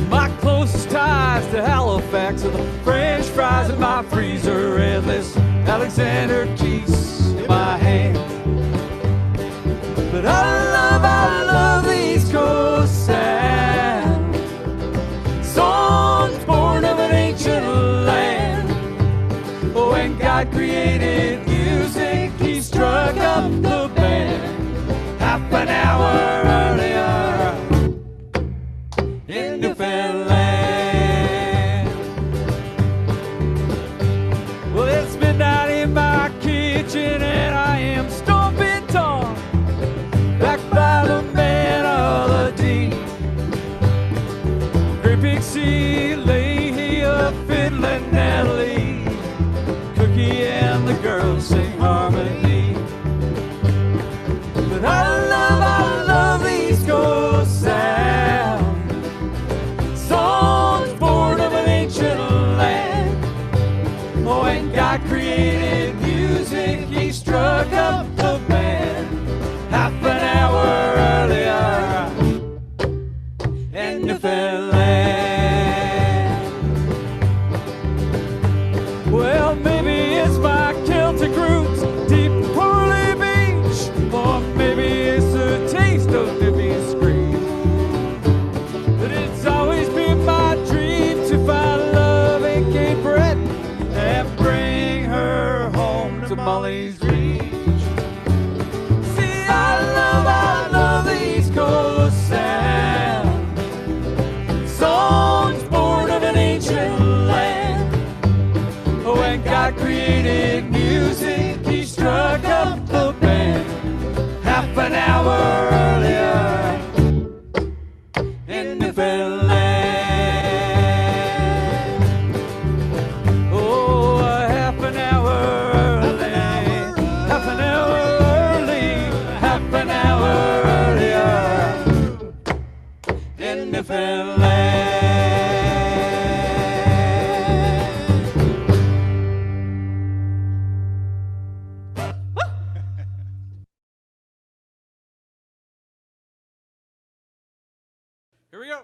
My closest ties to Halifax are the French fries in my freezer and this Alexander keys in my hand. But I love the East Coast sound. Songs born of an ancient land. When God created music, he struck up the band half an hour earlier in Newfoundland. Well, it's midnight in my kitchen and I am stomping tall, back by the melody. Great big sea lay here fiddling Natalie, Cookie and the girls sing harmony. But I love the East Coast sound. Songs born of an ancient land. Oh, when God created music, he struck up the band half an hour earlier in Newfoundland. Well, maybe it's my Celtic roots deep in Pearly Beach, or maybe it's the taste of Libby's scream. But it's always been my dream to find love in Cape Breton and bring her home to Molly's Reach. See, I love the East Coast sound. Songs born of an ancient land. When God created music, he struck up the band half an hour earlier in Newfoundland. Oh, half an hour early, half an hour early, half an hour earlier in Newfoundland. Here we go.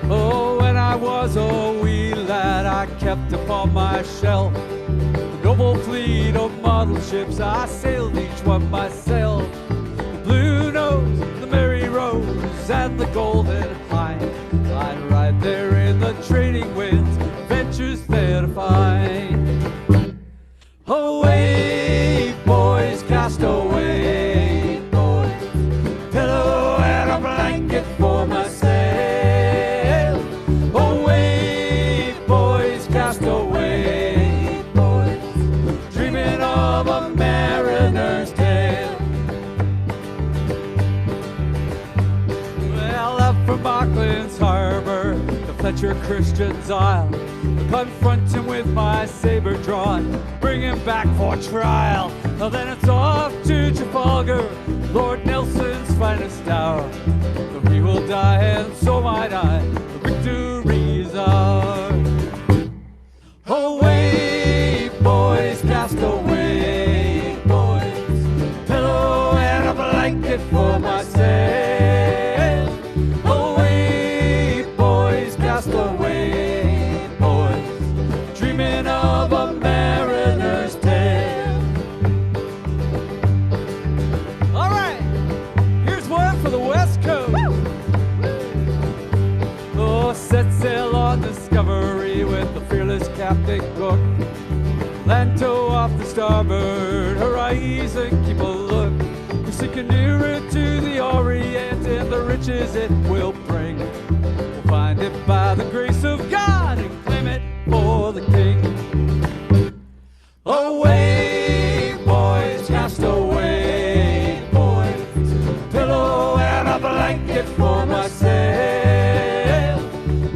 Oh, when I was a wee lad, I kept upon my shelf the noble fleet of model ships. I sailed each one myself. The Blue Nose, the Mary Rose, and the Golden Hind. I'd ride there in the trading winds, ventures there to find. Away, boys, cast away, boys, pillow and a blanket for myself. Away, boys, cast away, boys, dreaming of a mariner's tale. Well, up from Auckland's harbor, the Fletcher Christian's Isle, confront him with my saber drawn, bring him back for trial. Now then it's off to Trafalgar, Lord Nelson's finest hour. For he will die and so might I, the victory's ours. Away, boys, cast away, boys, pillow and a blanket for myself. Away, boys, cast away, boys, dreaming of a mariner's tale. All right, here's one for the West Coast. Oh, set sail on Discovery with the fearless Captain Cook. Land tow off the starboard horizon, keep a look. We're sinking nearer to the Orient and the riches it will bring. We'll find it by the grace of God and claim it for the King. Away, boys, cast away, boys, pillow and a blanket for myself.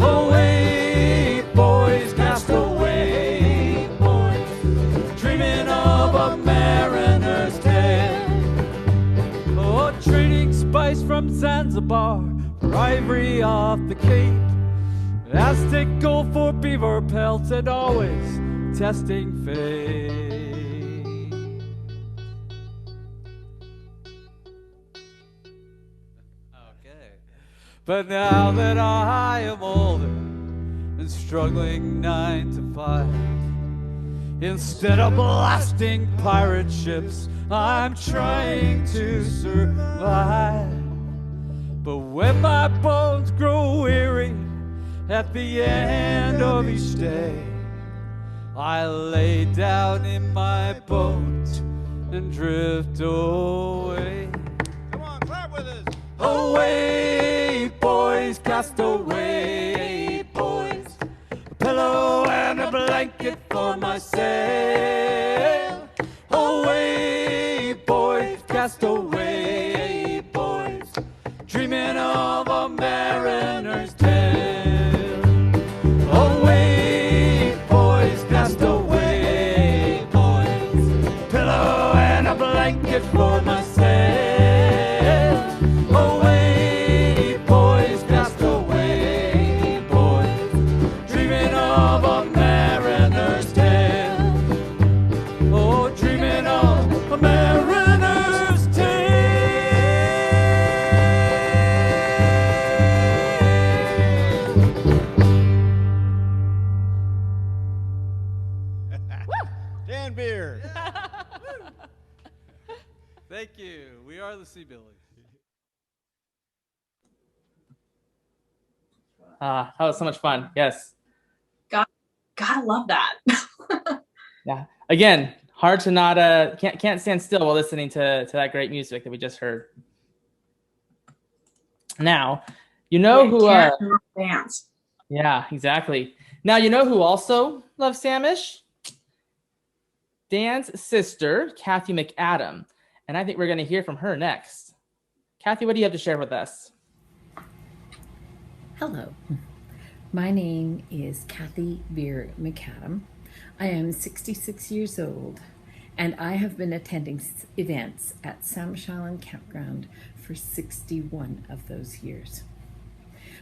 Away, boys, cast away, boys, dreaming of a mariner's tale. Oh, trading spice from Zanzibar for ivory off the Cape, Aztec gold for beaver pelts, and always testing fate. Okay. But now that I am older and struggling 9 to 5, instead of blasting pirate ships, I'm trying to survive. But when my bones grow weary at the end of each day, I lay down in my boat and drift away. Come on, clap with us. Away, boys, cast away, boys. A pillow and a blanket for my sail. Away, boys, cast away, boys. Dreaming of a mariner's tale. Away, boys, cast away, boys. Pillow and a blanket for my sail. Away, boys, cast away, boys. Dreaming of a mariner's tale. Oh, dreaming of a mariner's tale. Dan Beer. Thank you. We are the Seabillys. That was so much fun. Yes. Gotta love that. Yeah. Again, hard to not can't stand still while listening to that great music that we just heard. Now, you know who can't dance. Yeah, exactly. Now you know who also loves Samish? Dan's sister, Kathy McAdam. And I think we're going to hear from her next. Kathy, what do you have to share with us? Hello, my name is Kathy Beer McAdam. I am 66 years old, and I have been attending events at Samish Island Campground for 61 of those years.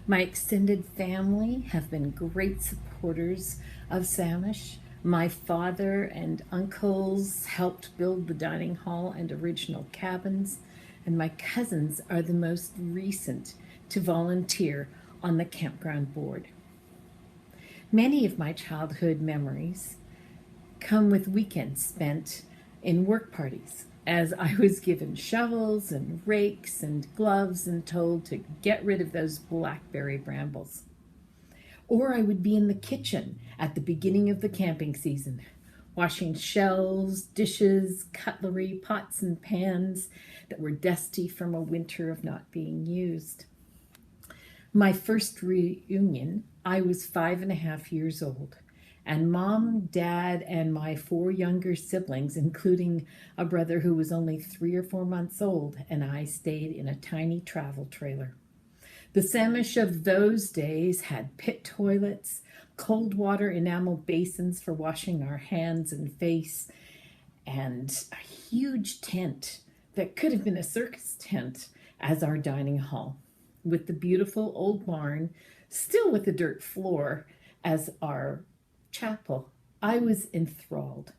My extended family have been great supporters of Samish. My father and uncles helped build the dining hall and original cabins, and my cousins are the most recent to volunteer on the campground board. Many of my childhood memories come with weekends spent in work parties, as I was given shovels and rakes and gloves and told to get rid of those blackberry brambles. Or I would be in the kitchen at the beginning of the camping season, washing shelves, dishes, cutlery, pots and pans that were dusty from a winter of not being used. My first reunion, I was 5.5 years old, and Mom, Dad, and my 4 younger siblings, including a brother who was only 3 or 4 months old, and I stayed in a tiny travel trailer. The Samish of those days had pit toilets, cold water enamel basins for washing our hands and face, and a huge tent that could have been a circus tent as our dining hall, with the beautiful old barn, still with the dirt floor, as our chapel. I was enthralled.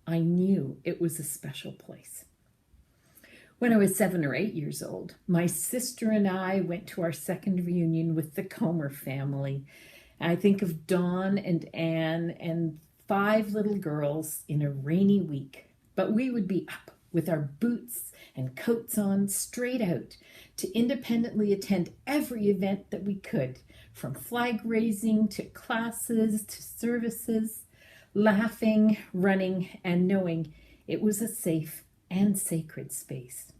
I knew it was a special place. When I was 7 or 8 years old, my sister and I went to our second reunion with the Comer family. I think of Dawn and Anne and 5 little girls in a rainy week, but we would be up with our boots and coats on straight out to independently attend every event that we could, from flag raising to classes to services, laughing, running, and knowing it was a safe and sacred space.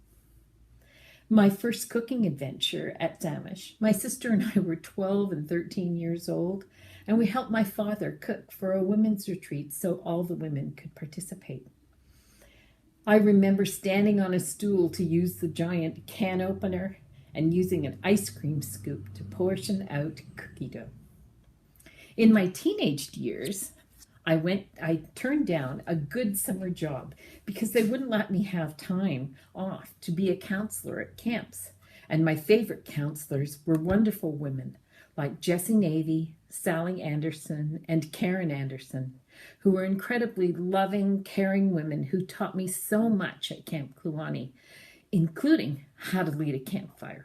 My first cooking adventure at Samish, my sister and I were 12 and 13 years old, and we helped my father cook for a women's retreat so all the women could participate. I remember standing on a stool to use the giant can opener and using an ice cream scoop to portion out cookie dough. In my teenage years, I turned down a good summer job because they wouldn't let me have time off to be a counselor at camps. And my favorite counselors were wonderful women like Jessie Navy, Sally Anderson, and Karen Anderson, who were incredibly loving, caring women who taught me so much at Camp Kluani, including how to lead a campfire.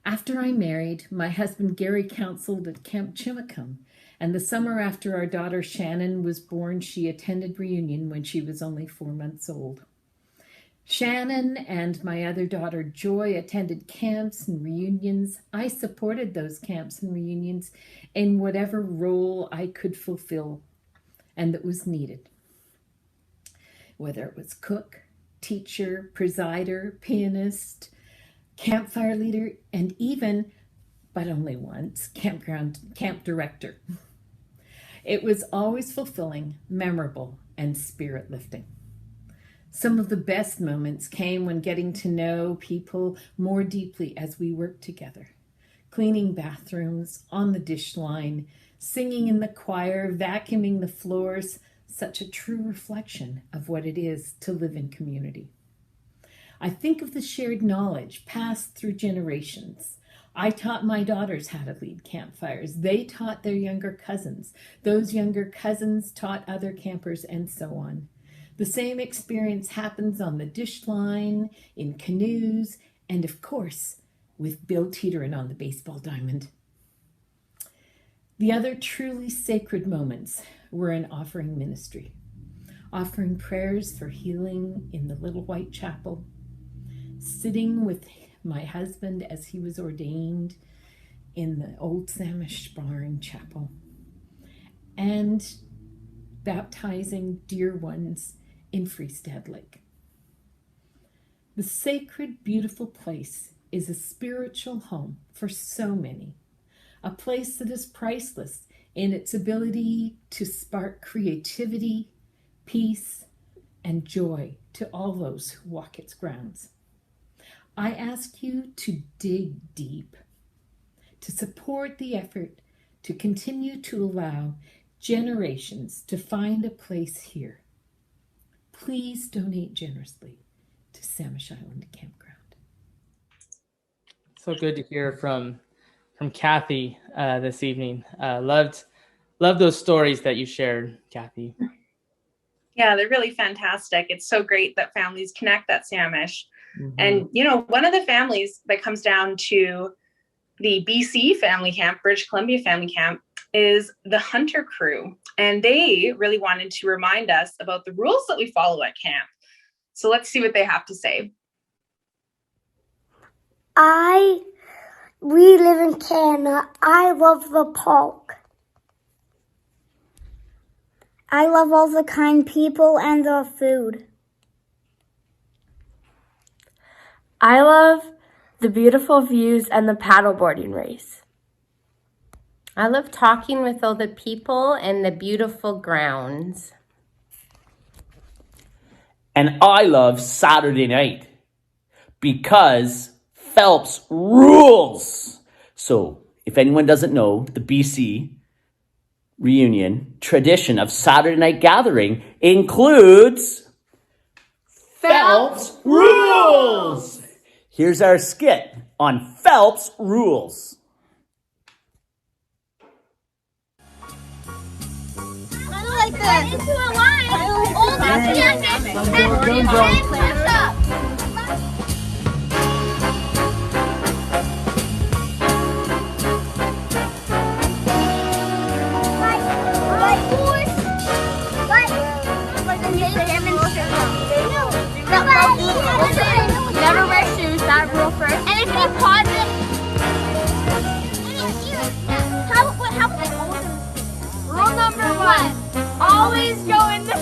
After I married, my husband Gary counseled at Camp Chimacum, and the summer after our daughter Shannon was born, she attended reunion when she was only 4 months old. Shannon and my other daughter Joy attended camps and reunions. I supported those camps and reunions in whatever role I could fulfill and that was needed. Whether it was cook, teacher, presider, pianist, campfire leader, and even, but only once, camp director. It was always fulfilling, memorable, and spirit-lifting. Some of the best moments came when getting to know people more deeply as we worked together. Cleaning bathrooms, on the dish line, singing in the choir, vacuuming the floors, such a true reflection of what it is to live in community. I think of the shared knowledge passed through generations. I taught my daughters how to lead campfires. They taught their younger cousins. Those younger cousins taught other campers, and so on. The same experience happens on the dish line, in canoes, and of course, with Bill teetering on the baseball diamond. The other truly sacred moments were in offering ministry, offering prayers for healing in the little white chapel, sitting with my husband as he was ordained in the old Samish barn chapel, and baptizing dear ones in Freestad Lake. The sacred, beautiful place is a spiritual home for so many, a place that is priceless in its ability to spark creativity, peace, and joy to all those who walk its grounds. I ask you to dig deep, to support the effort to continue to allow generations to find a place here. Please donate generously to Samish Island Campground. So good to hear from Kathy this evening. Loved those stories that you shared, Kathy. Yeah, they're really fantastic. It's so great that families connect at Samish. Mm-hmm. And, you know, one of the families that comes down to the BC family camp, British Columbia family camp, is the Hunter crew. And they really wanted to remind us about the rules that we follow at camp. So let's see what they have to say. We live in Canada. I love the park. I love all the kind people and the food. I love the beautiful views and the paddleboarding race. I love talking with all the people and the beautiful grounds. And I love Saturday night because Phelps rules. So if anyone doesn't know, the BC reunion tradition of Saturday night gathering includes Phelps rules. Here's our skit on Phelps rules. Like this. Into a line. All the youngest. Push up. Never wear shoes, that rule first. And if you pause it, how Rule number 1, always go in the...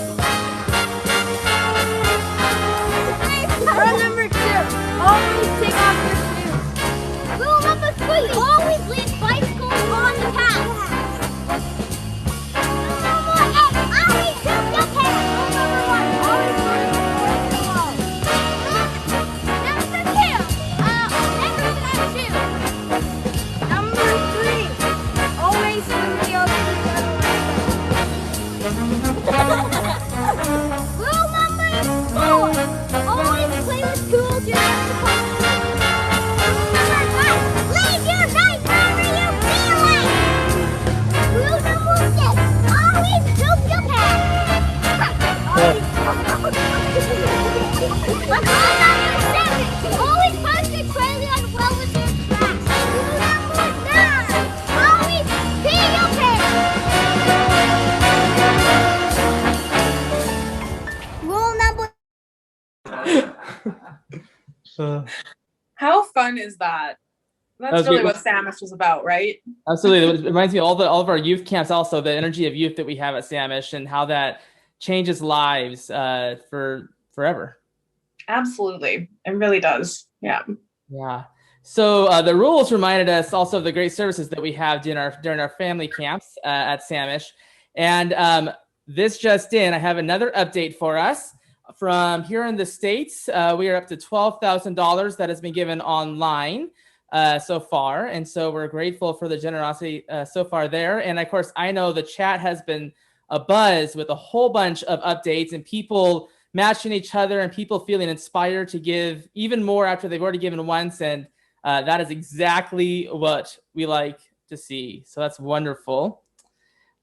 How fun is that? That's really what Samish is about, right? Absolutely. It reminds me of all of our youth camps, also the energy of youth that we have at Samish and how that changes lives for forever. Absolutely. It really does. Yeah. Yeah. So the rules reminded us also of the great services that we have during our family camps at Samish. And this just in, I have another update for us. From here in the States, we are up to $12,000 that has been given online so far. And so we're grateful for the generosity so far there. And of course, I know the chat has been abuzz with a whole bunch of updates and people matching each other and people feeling inspired to give even more after they've already given once. And that is exactly what we like to see. So that's wonderful.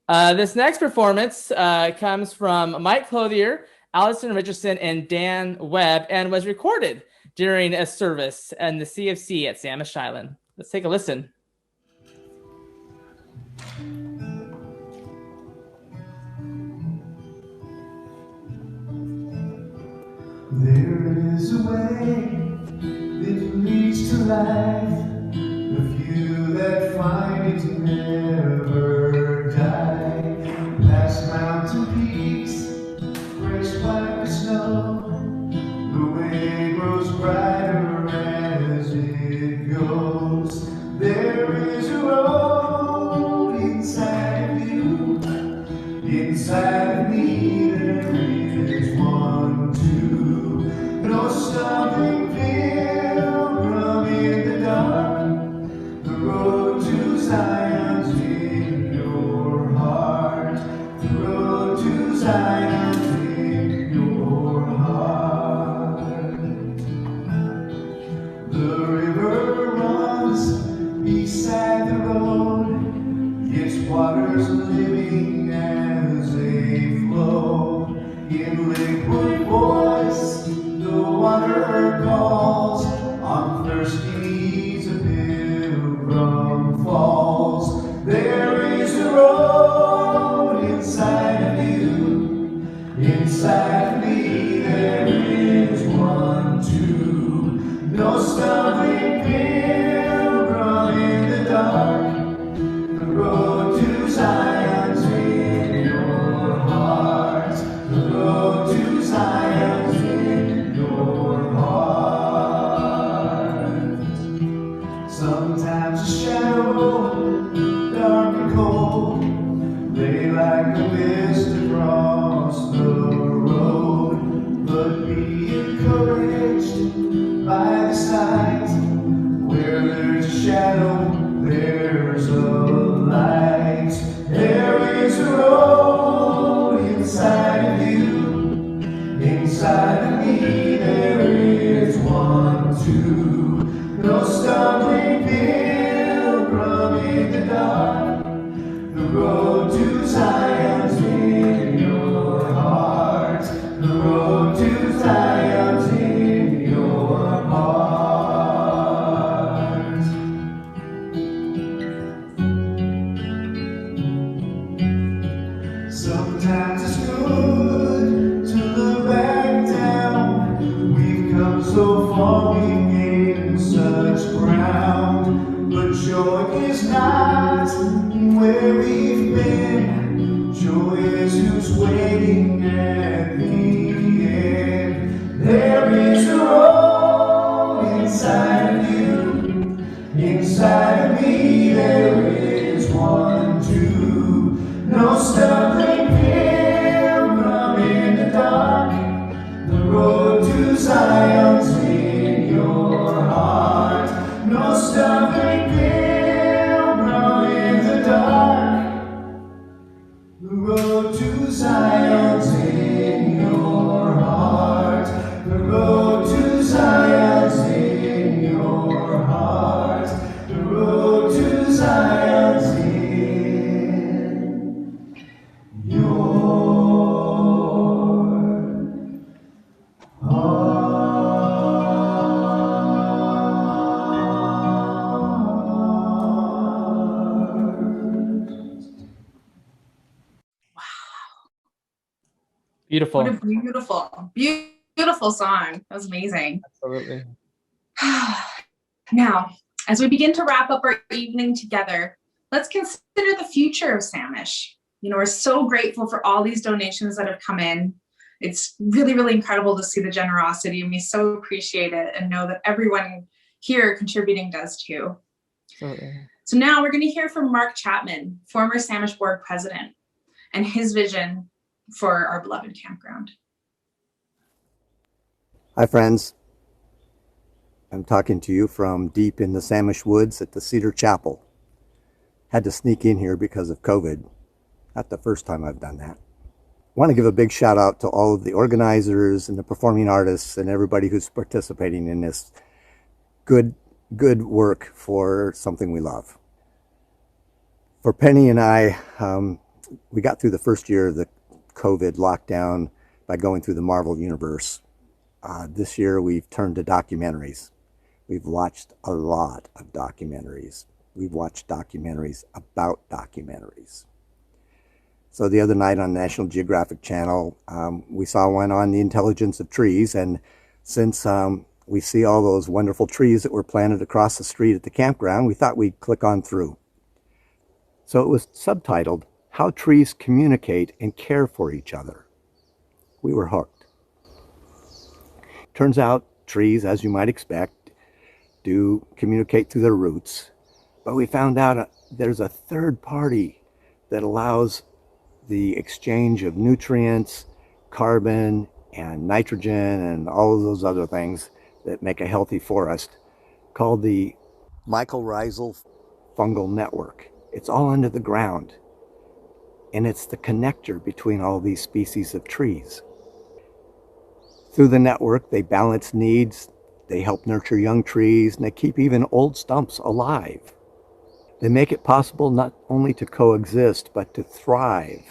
This next performance comes from Mike Clothier, Allison Richardson, and Dan Webb, and was recorded during a service in the CFC at Samish Island. Let's take a listen. There is a way that leads to life. The few that find it never die. Past mountain peaks, graced by the snow. The way grows brighter as it goes. There is a road inside of you. Inside of me there is one too. No stumbling pilgrim in the dark. The road to Zion's in your heart. The road to Zion's in your heart. The river runs beside the road. Its waters living as they flow. In liquid voice, the water calls. On thirsty knees, a pilgrim falls. There is a road inside of you. Inside of me, there is one too. No stumbling pilgrim in the dark. The road to Zion's in your heart. The road to Zion's in your heart. Sometimes a shadow, dark and cold, lay like a mist across the road. But be encouraged by the sight. Where there's a shadow, there's a light. There is a road inside of you. Inside of me there is one too. No stumbling pilgrim in the dark. The road to Zion's in your heart. The road to Zion's in your heart. Sometimes it's good to look back down. We've come so far, we've gained such ground. But joy is not where we've been. Joy is who's waiting at the end. There is a road inside of you. Inside of me there is one too. No stumbling pilgrim in the dark. The road to Zion's in your heart. No stumbling pilgrim in the dark. The road to Zion's in your heart. The road to Zion's in your heart. The road to Zion's in Beautiful. What a beautiful beautiful song. That was amazing. Absolutely. Now, as we begin to wrap up our evening together, let's consider the future of Samish. You know, we're so grateful for all these donations that have come in. It's really, really incredible to see the generosity, and we so appreciate it and know that everyone here contributing does too. Absolutely. So now we're going to hear from Mark Chapman, former Samish board president, and his vision for our beloved campground. Hi, friends. I'm talking to you from deep in the Samish woods at the Cedar Chapel. Had to sneak in here because of COVID. Not the first time I've done that. I want to give a big shout out to all of the organizers and the performing artists and everybody who's participating in this good work for something we love. For Penny and I, we got through the first year of the COVID lockdown by going through the Marvel universe. This year we've turned to documentaries. We've watched a lot of documentaries. We've watched documentaries about documentaries. So the other night on National Geographic Channel, we saw one on the intelligence of trees, and since we see all those wonderful trees that were planted across the street at the campground, we thought we'd click on through. So it was subtitled, How Trees Communicate and Care for Each Other. We were hooked. Turns out trees, as you might expect, do communicate through their roots, but we found out there's a third party that allows the exchange of nutrients, carbon, and nitrogen, and all of those other things that make a healthy forest, called the mycorrhizal fungal network. It's all under the ground, and it's the connector between all these species of trees. Through the network, they balance needs, they help nurture young trees, and they keep even old stumps alive. They make it possible not only to coexist, but to thrive.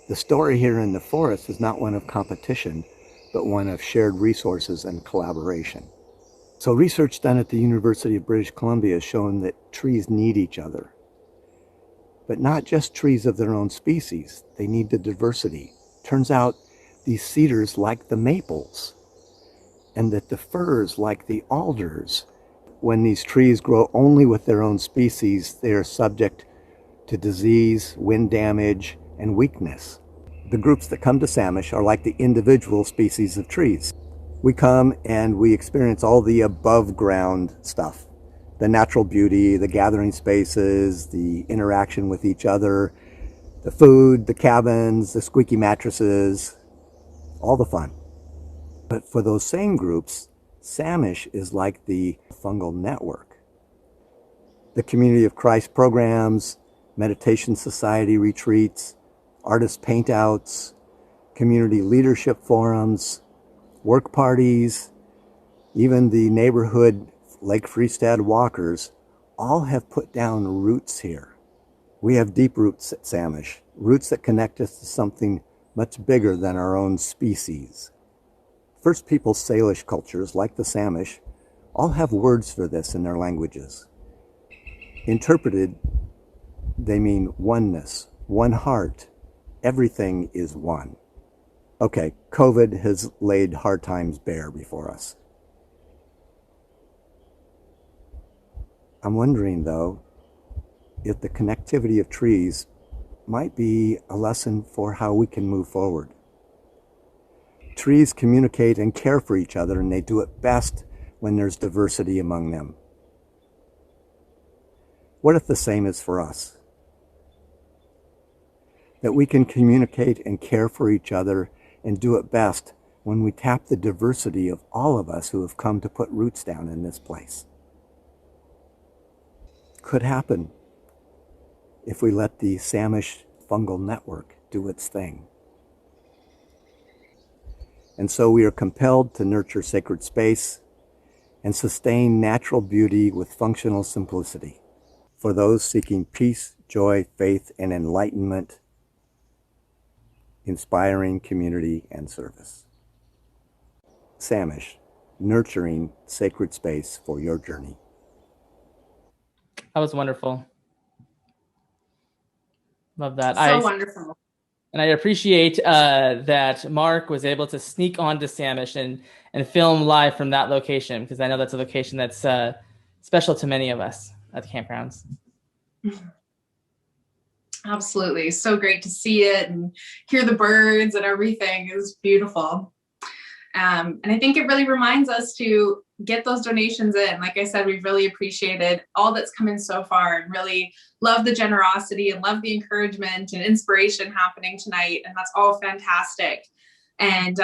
The story here in the forest is not one of competition, but one of shared resources and collaboration. So research done at the University of British Columbia has shown that trees need each other. But not just trees of their own species, they need the diversity. Turns out these cedars like the maples, and that the firs like the alders. When these trees grow only with their own species, they are subject to disease, wind damage, and weakness. The groups that come to Samish are like the individual species of trees. We come and we experience all the above ground stuff. The natural beauty, the gathering spaces, the interaction with each other, the food, the cabins, the squeaky mattresses, all the fun. But for those same groups, Samish is like the fungal network. The Community of Christ programs, meditation society retreats, artist paintouts, community leadership forums, work parties, even the neighborhood Lake Freestad walkers, all have put down roots here. We have deep roots at Samish, roots that connect us to something much bigger than our own species. First People Salish cultures, like the Samish, all have words for this in their languages. Interpreted, they mean oneness, one heart, everything is one. Okay, COVID has laid hard times bare before us. I'm wondering, though, if the connectivity of trees might be a lesson for how we can move forward. Trees communicate and care for each other, and they do it best when there's diversity among them. What if the same is for us? That we can communicate and care for each other and do it best when we tap the diversity of all of us who have come to put roots down in this place. Could happen if we let the Samish fungal network do its thing. And so we are compelled to nurture sacred space and sustain natural beauty with functional simplicity for those seeking peace, joy, faith, and enlightenment, inspiring community and service. Samish, nurturing sacred space for your journey. That was wonderful. Love that. So wonderful. And I appreciate that Mark was able to sneak onto Samish and film live from that location, because I know that's a location that's special to many of us at the campgrounds. Absolutely. So great to see it and hear the birds and everything. It was beautiful. And I think it really reminds us to get those donations in. Like I said, we've really appreciated all that's come in so far and really love the generosity and love the encouragement and inspiration happening tonight. And that's all fantastic. And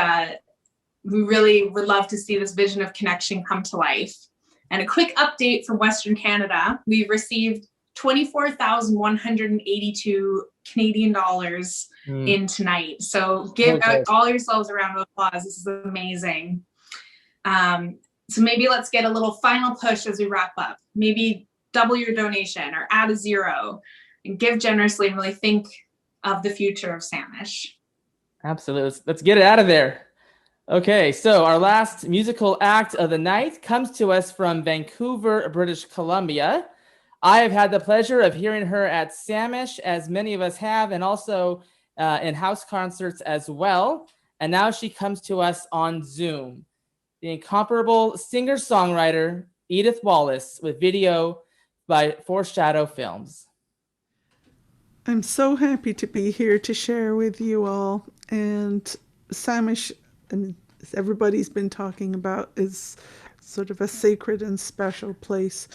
we really would love to see this vision of connection come to life. And a quick update from Western Canada, we've received 24,182 Canadian dollars in tonight. So give all yourselves a round of applause. This is amazing. So maybe let's get a little final push as we wrap up. Maybe double your donation or add a zero and give generously and really think of the future of Samish. Absolutely. Let's get it out of there. Okay, so our last musical act of the night comes to us from Vancouver, British Columbia. I have had the pleasure of hearing her at Samish, as many of us have, and also in house concerts as well. And now she comes to us on Zoom. The incomparable singer-songwriter Edith Wallace with video by Foreshadow Films. I'm so happy to be here to share with you all. And Samish, and everybody's been talking about, is sort of a sacred and special place.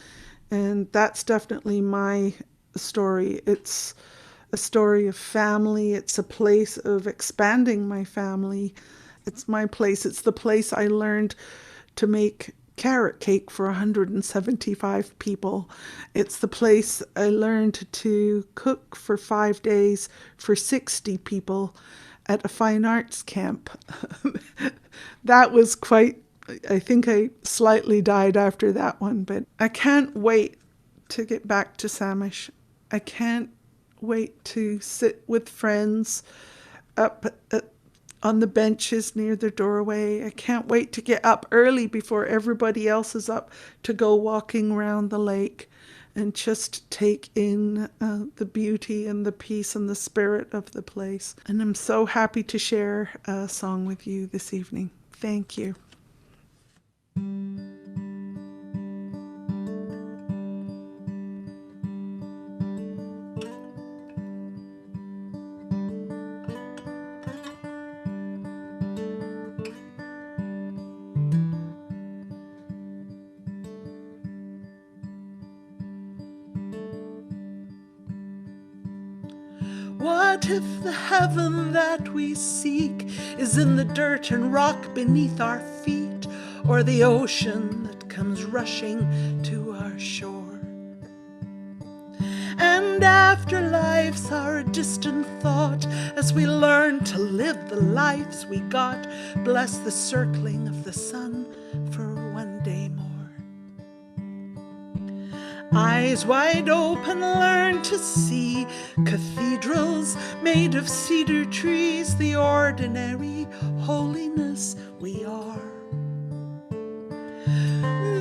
And that's definitely my story. It's a story of family. It's a place of expanding my family. It's my place. It's the place I learned to make carrot cake for 175 people. It's the place I learned to cook for 5 days for 60 people at a fine arts camp. That was quite, I think I slightly died after that one, but I can't wait to get back to Samish. I can't wait to sit with friends up on the benches near the doorway. I can't wait to get up early before everybody else is up to go walking around the lake and just take in the beauty and the peace and the spirit of the place. And I'm so happy to share a song with you this evening. Thank you. What if the heaven that we seek is in the dirt and rock beneath our feet, or the ocean that comes rushing to our shore? And afterlife's our distant thought as we learn to live the lives we got. Bless the circling of the sun for one day more. Eyes wide open, learn to see cathedrals made of cedar trees, the ordinary holiness we are.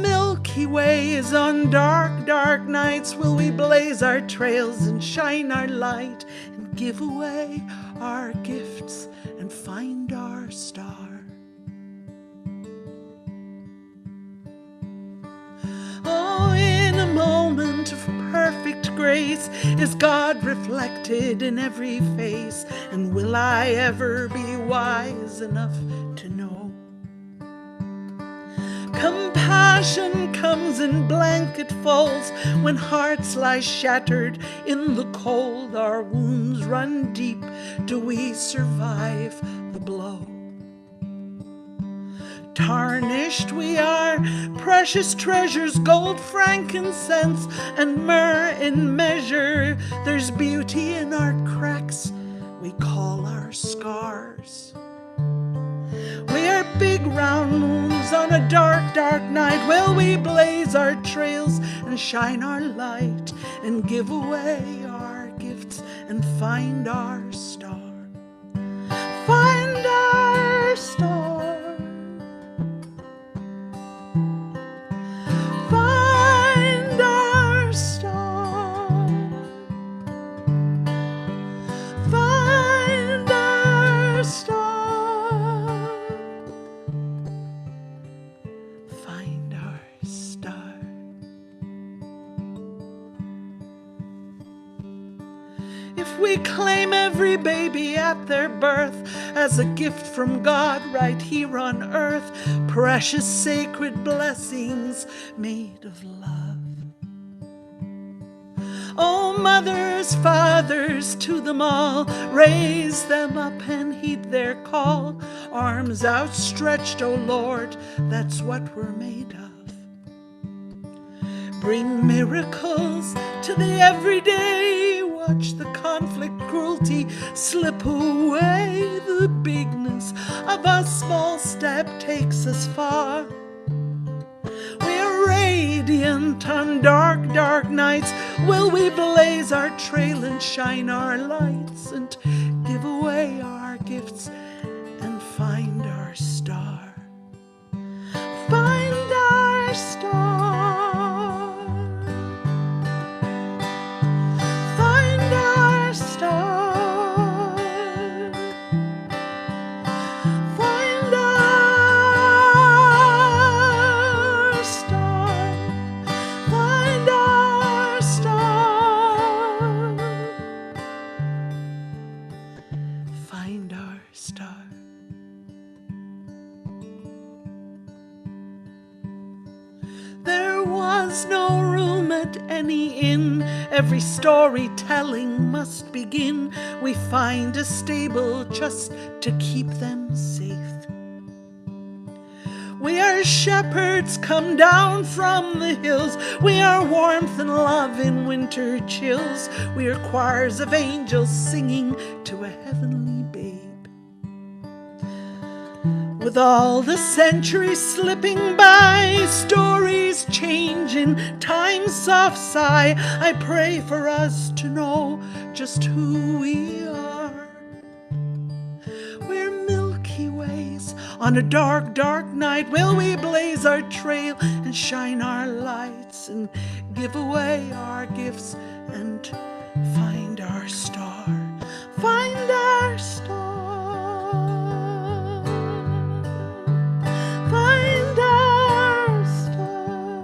Milky Ways on dark, dark nights will we blaze our trails and shine our light and give away our gifts and find our star. Oh, in a moment of perfect grace is God reflected in every face, and will I ever be wise enough to know? Compassion comes in blanket folds when hearts lie shattered in the cold. Our wounds run deep. Do we survive the blow? Tarnished we are, precious treasures, gold, frankincense, and myrrh in measure. There's beauty in our cracks we call our scars. We are big round moons on a dark, dark night. Will we blaze our trails and shine our light and give away our gifts and find our star? Find our star. Find our star. Find We claim every baby at their birth as a gift from God right here on earth. Precious sacred blessings made of love. Oh, mothers, fathers, to them all, raise them up and heed their call. Arms outstretched, oh Lord, that's what we're made of. Bring miracles to the everyday. Watch the conflict, cruelty slip away. The bigness of a small step takes us far. We're radiant on dark, dark nights. Will we blaze our trail and shine our lights and give away our gifts and find our star? Find our star. Find our star. Find our star. Find our star. Find our star. There was no room at any inn. Every storytelling must begin. We find a stable just to keep them safe. We are shepherds come down from the hills. We are warmth and love in winter chills. We are choirs of angels singing to a heavenly babe. With all the centuries slipping by, stories changing, time's soft sigh, I pray for us to know just who we are. We're Milky Ways on a dark, dark night. Will we blaze our trail and shine our lights and give away our gifts and find our star? Find our star. Find our star.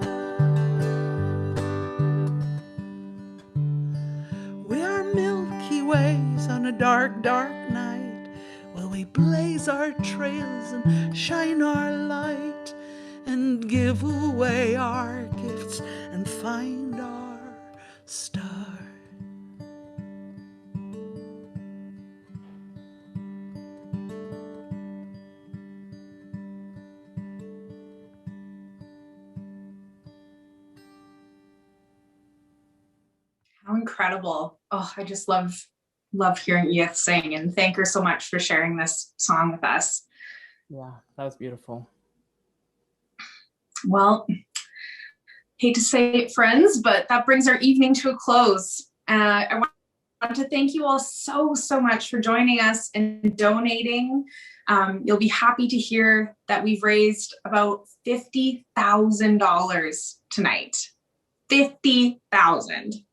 We are Milky Ways on a dark, dark night. Will we blaze our trails and shine our light and give away our gifts and find our star? How incredible. Oh, I just love hearing Edith sing, and thank her so much for sharing this song with us. Yeah, that was beautiful. Well, hate to say it, friends, but that brings our evening to a close. I want to thank you all so much for joining us and donating. You'll be happy to hear that we've raised about $50,000 tonight. $50,000.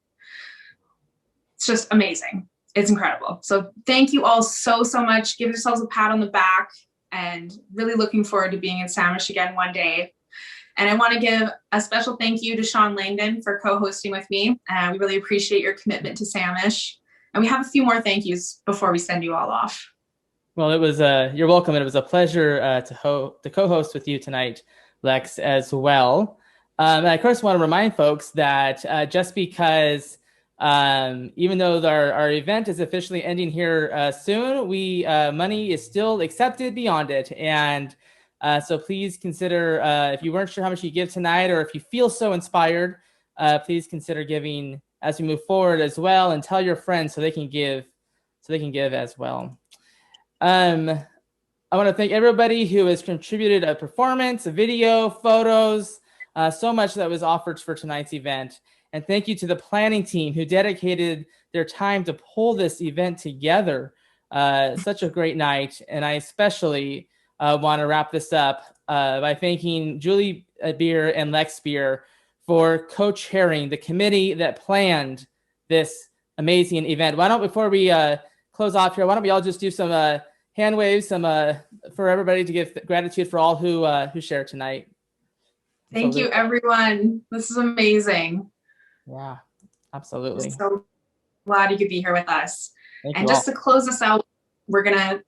It's just amazing. It's incredible. So thank you all so much. Give yourselves a pat on the back, and really looking forward to being in Samish again one day. And I want to give a special thank you to Sean Langdon for co-hosting with me. We really appreciate your commitment to Samish. And we have a few more thank yous before we send you all off. Well, it was you're welcome, and it was a pleasure to co-host with you tonight, Lex, as well. And I of course want to remind folks that just because even though our event is officially ending here soon, money is still accepted beyond it. And so please consider, if you weren't sure how much you give tonight, or if you feel so inspired, please consider giving as we move forward as well, and tell your friends so they can give as well. I want to thank everybody who has contributed a performance, a video, photos, so much that was offered for tonight's event. And thank you to the planning team who dedicated their time to pull this event together. Such a great night. And I especially want to wrap this up by thanking Julie Beer and Lex Beer for co-chairing the committee that planned this amazing event. Why don't, before we close off here, why don't we all just do some hand waves, for everybody to give gratitude for all who shared tonight. Thank you, everyone. This is amazing. Yeah, absolutely. So glad you could be here with us. Thank And you just all. to close us out, we're going to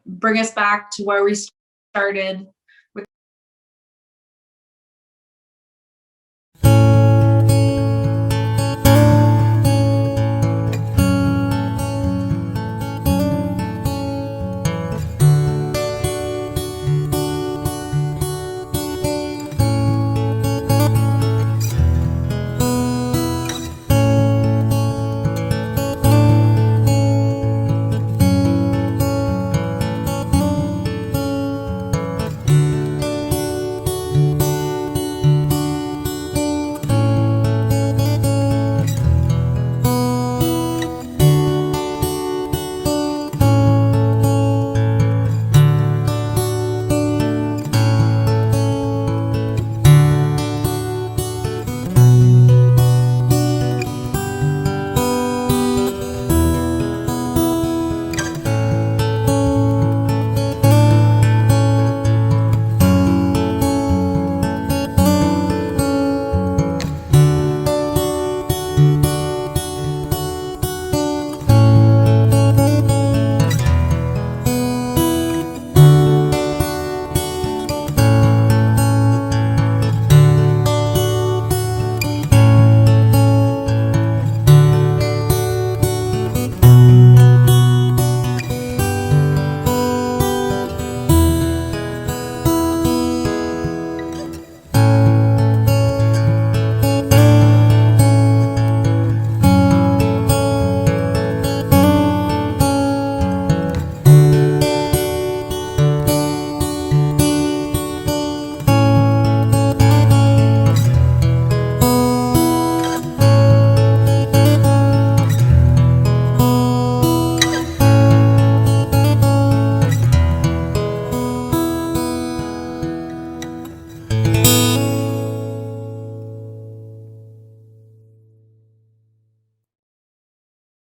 bring us back to where we started